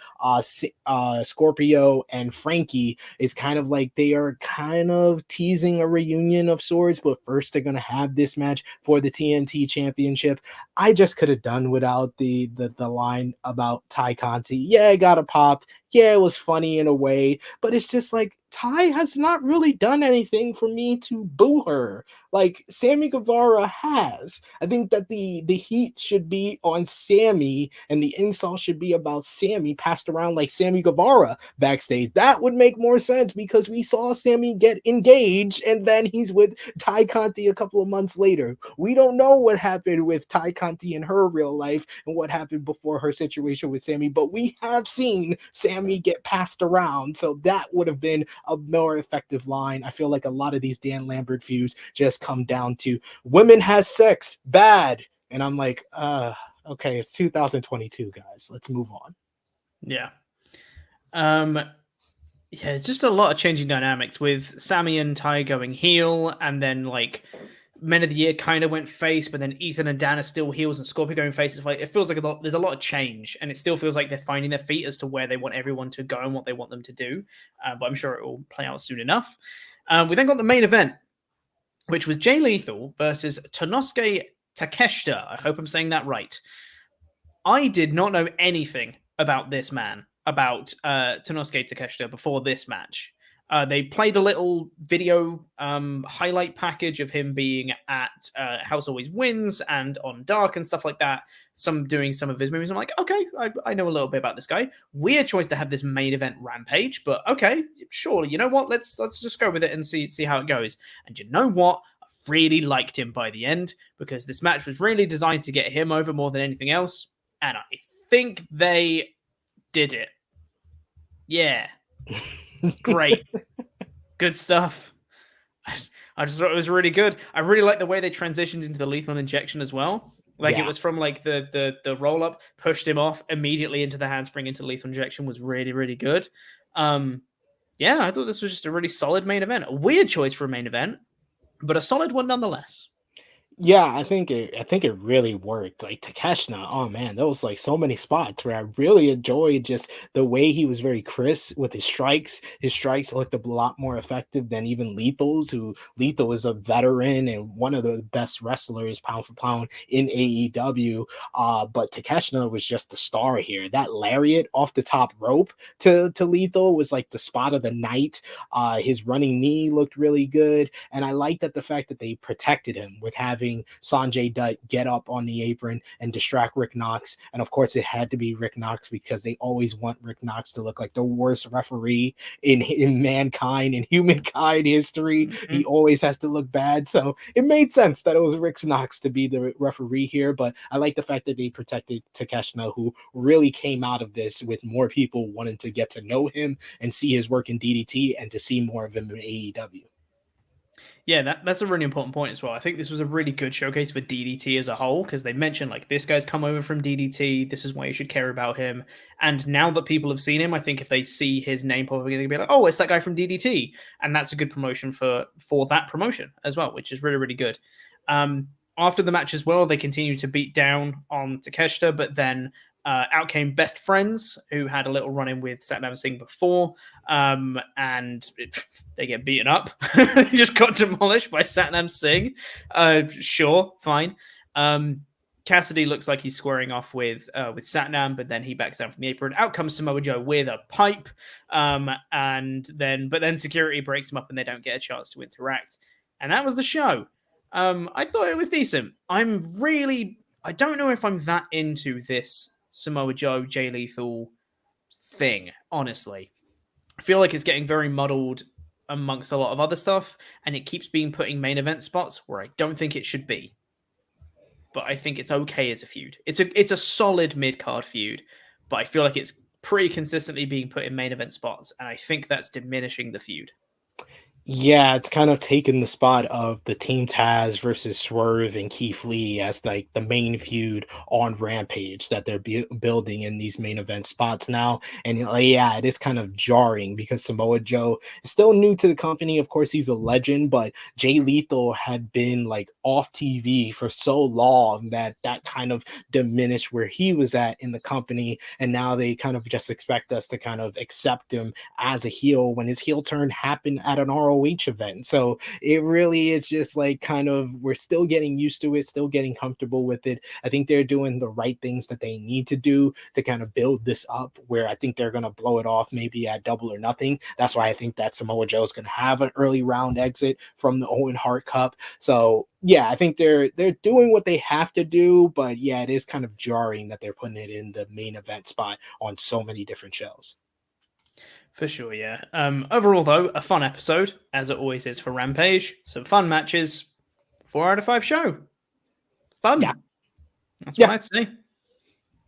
Scorpio and Frankie is kind of like they are kind of teasing a reunion of sorts, but first they're going to have this match for the TNT championship. I just could have done without the line about Ty Conti. Yeah, I got a pop. Yeah, it was funny in a way, but it's just like Ty has not really done anything for me to boo her like Sammy Guevara has. I think that the heat should be on Sammy and the insult should be about Sammy passed around like Sammy Guevara backstage. That would make more sense because we saw Sammy get engaged and then he's with Ty Conti a couple of months later. We don't know what happened with Ty Conti in her real life and what happened before her situation with Sammy, but we have seen Sammy get passed around. So that would have been a more effective line. I feel like a lot of these Dan Lambert feuds just come down to women has sex, bad. And I'm like, okay, it's 2022, guys. Let's move on. Yeah. Yeah, it's just a lot of changing dynamics with Sammy and Ty going heel, and then like Men of the Year kind of went face, but then Ethan and Dan are still heels, and Scorpio going face. It's like it feels like there's a lot of change, and it still feels like they're finding their feet as to where they want everyone to go and what they want them to do. But I'm sure it will play out soon enough. We then got the main event, which was Jay Lethal versus Tonosuke Takeshita. I hope I'm saying that right. I did not know anything about this man, about Tonosuke Takeshita before this match. They played a little video highlight package of him being at House Always Wins and on Dark and stuff like that. Doing some of his movies. I'm like, okay, I know a little bit about this guy. Weird choice to have this main event Rampage, but okay, sure. You know what? Let's just go with it and see how it goes. And you know what? I really liked him by the end because this match was really designed to get him over more than anything else. And I think they did it. Yeah. Great. Good stuff. I just thought it was really good. I really like the way they transitioned into the lethal injection as well. Like it was from like the roll up, pushed him off immediately into the handspring into lethal injection was really, really good. Yeah, I thought this was just a really solid main event. A weird choice for a main event, but a solid one nonetheless. Yeah, I think it really worked. Like Takeshita, oh man, there was like so many spots where I really enjoyed just the way he was very crisp with his strikes. His strikes looked a lot more effective than even Lethal's, who Lethal is a veteran and one of the best wrestlers pound for pound in AEW. But Takeshita was just the star here. That lariat off the top rope to Lethal was like the spot of the night. His running knee looked really good, and I liked that the fact that they protected him with having Sanjay Dutt get up on the apron and distract Rick Knox. And of course, it had to be Rick Knox because they always want Rick Knox to look like the worst referee in mankind and humankind history. Mm-hmm. He always has to look bad. So it made sense that it was Rick Knox to be the referee here. But I like the fact that they protected Takeshita, who really came out of this with more people wanting to get to know him and see his work in DDT and to see more of him in AEW. Yeah, that's a really important point as well. I think this was a really good showcase for DDT as a whole because they mentioned like this guy's come over from DDT. This is why you should care about him. And now that people have seen him, I think if they see his name pop up again, they'll be like, oh, it's that guy from DDT. And that's a good promotion for that promotion as well, which is really, really good. After the match as well, they continue to beat down on Takeshita, but then out came Best Friends, who had a little run-in with Satnam Singh before, and they get beaten up. They just got demolished by Satnam Singh. Sure, fine. Cassidy looks like he's squaring off with Satnam, but then he backs down from the apron. Out comes Samoa Joe with a pipe, but then security breaks him up and they don't get a chance to interact. And that was the show. I thought it was decent. I don't know if I'm that into this Samoa Joe, Jay Lethal thing, honestly. I feel like it's getting very muddled amongst a lot of other stuff, and it keeps being put in main event spots where I don't think it should be. But I think it's okay as a feud. It's a solid mid-card feud, but I feel like it's pretty consistently being put in main event spots, and I think that's diminishing the feud. Yeah, it's kind of taken the spot of the Team Taz versus Swerve and Keith Lee as like the main feud on Rampage that they're building in these main event spots now. And yeah, it is kind of jarring because Samoa Joe is still new to the company. Of course, he's a legend, but Jay Lethal had been like off TV for so long that kind of diminished where he was at in the company. And now they kind of just expect us to kind of accept him as a heel when his heel turn happened at an ROH ROH event. So it really is just like kind of, we're still getting used to it, still getting comfortable with it. I think they're doing the right things that they need to do to kind of build this up, where I think they're going to blow it off maybe at Double or Nothing. That's why I think that Samoa Joe is going to have an early round exit from the Owen Hart Cup. So yeah, I think they're doing what they have to do, but yeah, it is kind of jarring that they're putting it in the main event spot on so many different shows. For sure, yeah. Overall, though, a fun episode, as it always is for Rampage. Some fun matches. 4 out of 5 show. Fun. Yeah. That's what I'd say.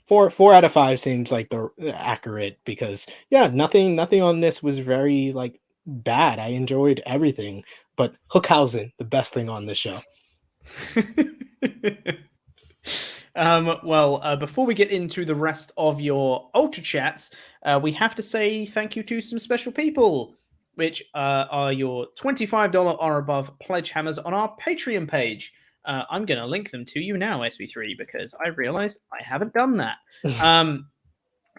4 out of 5 seems like the accurate, because yeah, nothing on this was very like bad. I enjoyed everything, but Hookhausen, the best thing on this show. Before we get into the rest of your Ultra Chats, we have to say thank you to some special people, which are your $25 or above pledge hammers on our Patreon page. I'm going to link them to you now, SP3, because I realized I haven't done that.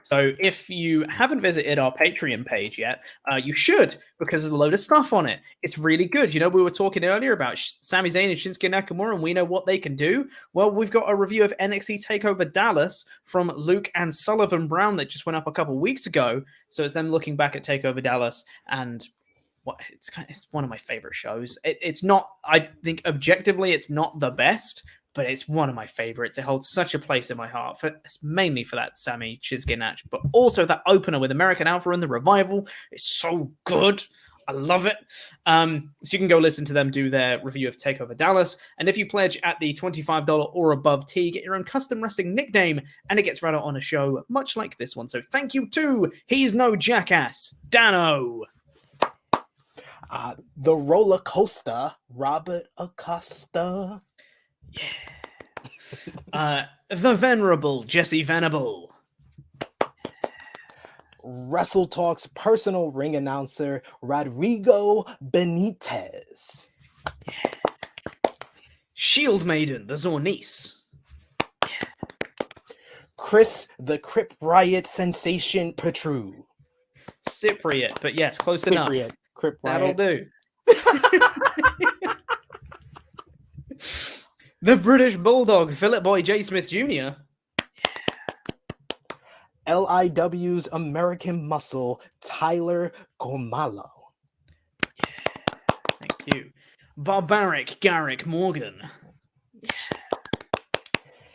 So if you haven't visited our Patreon page yet, you should, because there's a load of stuff on it. It's really good. You know, we were talking earlier about Sami Zayn and Shinsuke Nakamura, and we know what they can do. Well, we've got a review of NXT TakeOver Dallas from Luke and Sullivan Brown that just went up a couple weeks ago. So it's them looking back at TakeOver Dallas, and it's one of my favorite shows. It's not, I think objectively, it's not the best, but it's one of my favorites. It holds such a place in my heart. It's mainly for that Sami Shinsuke match, but also that opener with American Alpha and the Revival. It's so good. I love it. So you can go listen to them do their review of TakeOver Dallas. And if you pledge at the $25 or above tier, get your own custom wrestling nickname, and it gets read out on a show much like this one. So thank you to He's No Jackass, Dano. The roller coaster, Robert Acosta. Yeah. The venerable Jesse Venable. WrestleTalk's personal ring announcer, Rodrigo Benitez. Yeah. Shield Maiden, the Zornice. Yeah. Chris, the Crip Riot sensation, Petru. Cypriot, but yes, close enough. Crip That'll Riot. do. The British Bulldog, Philip Boy J. Smith Jr. LIW's American Muscle, Tyler Gomalo. Yeah. Thank you. Barbaric Garrick Morgan. Yeah.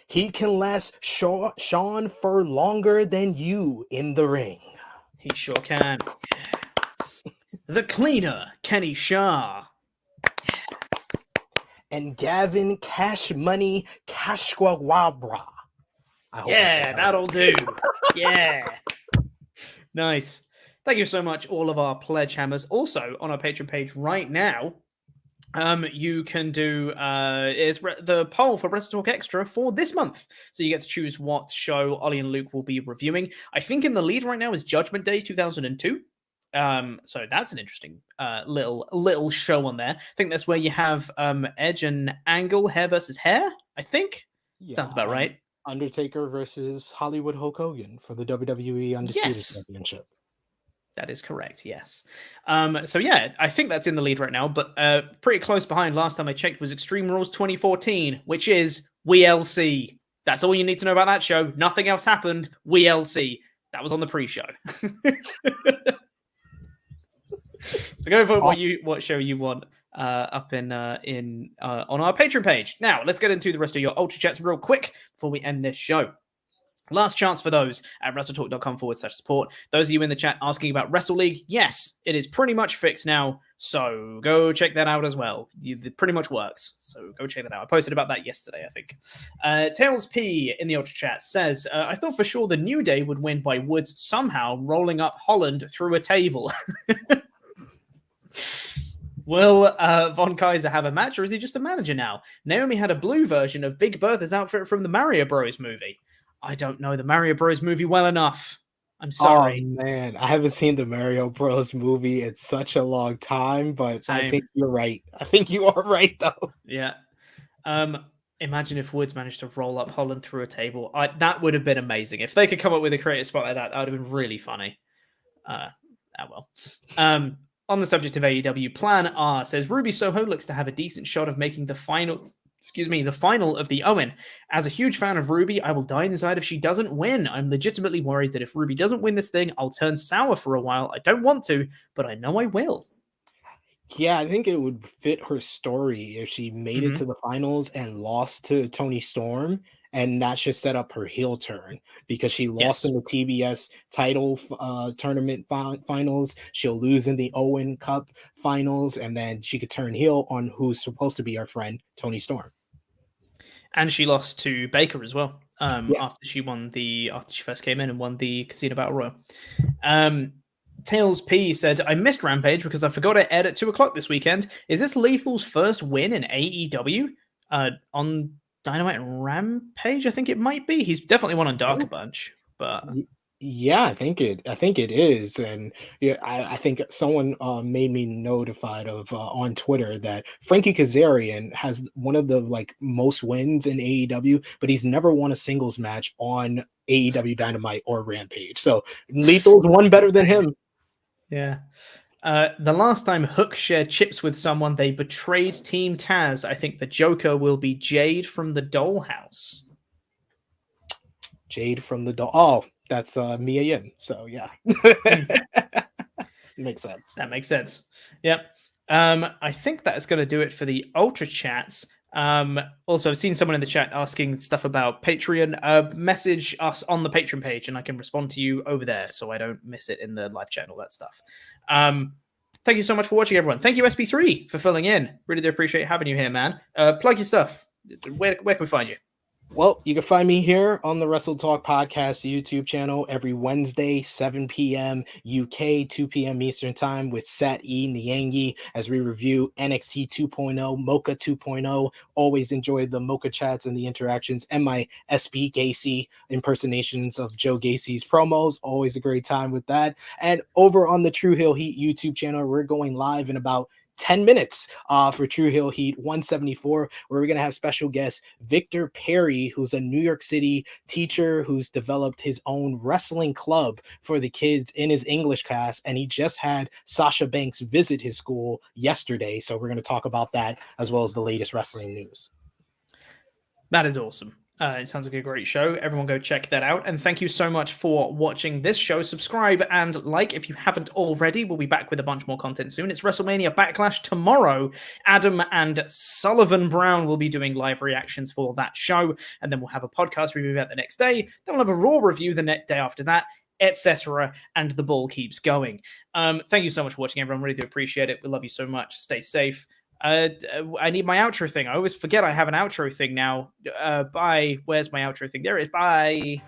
He can last Sean for longer than you in the ring. He sure can. Yeah. The Cleaner, Kenny Shaw. And Gavin Cash Money Kashwawabra. Yeah, that'll do. Yeah. Nice. Thank you so much, all of our pledge hammers. Also, on our Patreon page right now, you can do is the poll for WrestleTalk Extra for this month. So you get to choose what show Ollie and Luke will be reviewing. I think in the lead right now is Judgment Day 2002. So that's an interesting little show on there. I think that's where you have Edge and Angle, hair versus hair. I think sounds about right. Undertaker versus Hollywood Hulk Hogan for the WWE Undisputed Championship. That is correct. Yes. So yeah, I think that's in the lead right now, but pretty close behind. Last time I checked was Extreme Rules 2014, which is WeLC. That's all you need to know about that show. Nothing else happened. WeLC. That was on the pre-show. So go vote what show you want up in on our Patreon page. Now let's get into the rest of your Ultra Chats real quick before we end this show. Last chance for those at WrestleTalk.com/support. Those of you in the chat asking about Wrestle League, yes, it is pretty much fixed now. So go check that out as well. It pretty much works. So go check that out. I posted about that yesterday, I think. Tails P in the Ultra Chat says, I thought for sure the New Day would win by Woods somehow rolling up Holland through a table. Will Von Kaiser have a match, or is he just a manager now? Naomi had a blue version of Big Bertha's outfit from the Mario Bros. Movie. I don't know the Mario Bros. Movie well enough. I'm sorry. Oh, man. I haven't seen the Mario Bros. Movie in such a long time, but Same. I think you're right. I think you are right, though. Yeah. Imagine if Woods managed to roll up Holland through a table. That would have been amazing. If they could come up with a creative spot like that, that would have been really funny. Well. On the subject of AEW, Plan R says Ruby Soho looks to have a decent shot of making the final of the Owen. As a huge fan of Ruby, I will die inside if she doesn't win. I'm legitimately worried that if Ruby doesn't win this thing, I'll turn sour for a while. I don't want to, but I know I will. Yeah, I think it would fit her story if she made it to the finals and lost to Toni Storm, and that should set up her heel turn because she lost in the TBS title tournament finals. She'll lose in the Owen Cup finals, and then she could turn heel on who's supposed to be her friend, Toni Storm. And she lost to Baker as well. Yeah. After she first came in and won the Casino Battle Royal. Tails P said, I missed Rampage because I forgot it aired at 2:00 this weekend. Is this Lethal's first win in AEW? On Dynamite and Rampage, I think it might be. He's definitely won on Dark a bunch, but yeah, I think it is. And yeah, I think someone made me notified of on Twitter that Frankie Kazarian has one of the most wins in AEW, but he's never won a singles match on AEW Dynamite or Rampage. So Lethal's one better than him. Yeah. The last time Hook shared chips with someone, they betrayed Team Taz. I think the Joker will be Jade from the Dollhouse. Jade from the Doll. Oh, that's Mia Yim. So yeah. Makes sense. That makes sense. Yep. I think that's going to do it for the Ultra Chats. Also, I've seen someone in the chat asking stuff about Patreon. Message us on the Patreon page and I can respond to you over there so I don't miss it in the live chat and all that stuff. Thank you so much for watching, everyone. Thank you, SP3, for filling in. Really do appreciate having you here, man. Plug your stuff. Where can we find you? Well, you can find me here on the WrestleTalk Podcast YouTube channel every Wednesday, 7 p.m. UK, 2 p.m. Eastern Time with Sat E Nyangi as we review NXT 2.0, Mocha 2.0. Always enjoy the Mocha chats and the interactions and my SB Gacy impersonations of Joe Gacy's promos. Always a great time with that. And over on the True Heel Heat YouTube channel, we're going live in about 10 minutes for True Heel Heat 174, where we're going to have special guest Victor Perry, who's a New York City teacher who's developed his own wrestling club for the kids in his English class. And he just had Sasha Banks visit his school yesterday. So we're going to talk about that as well as the latest wrestling news. That is awesome. It sounds like a great show. Everyone go check that out. And thank you so much for watching this show. Subscribe and like if you haven't already. We'll be back with a bunch more content soon. It's WrestleMania Backlash tomorrow. Adam and Sullivan Brown will be doing live reactions for that show. And then we'll have a podcast review about the next day. Then we'll have a Raw review the next day after that, etc. And the ball keeps going. Thank you so much for watching, everyone. Really do appreciate it. We love you so much. Stay safe. I need my outro thing. I always forget I have an outro thing now. Bye. Where's my outro thing? There it is. Bye.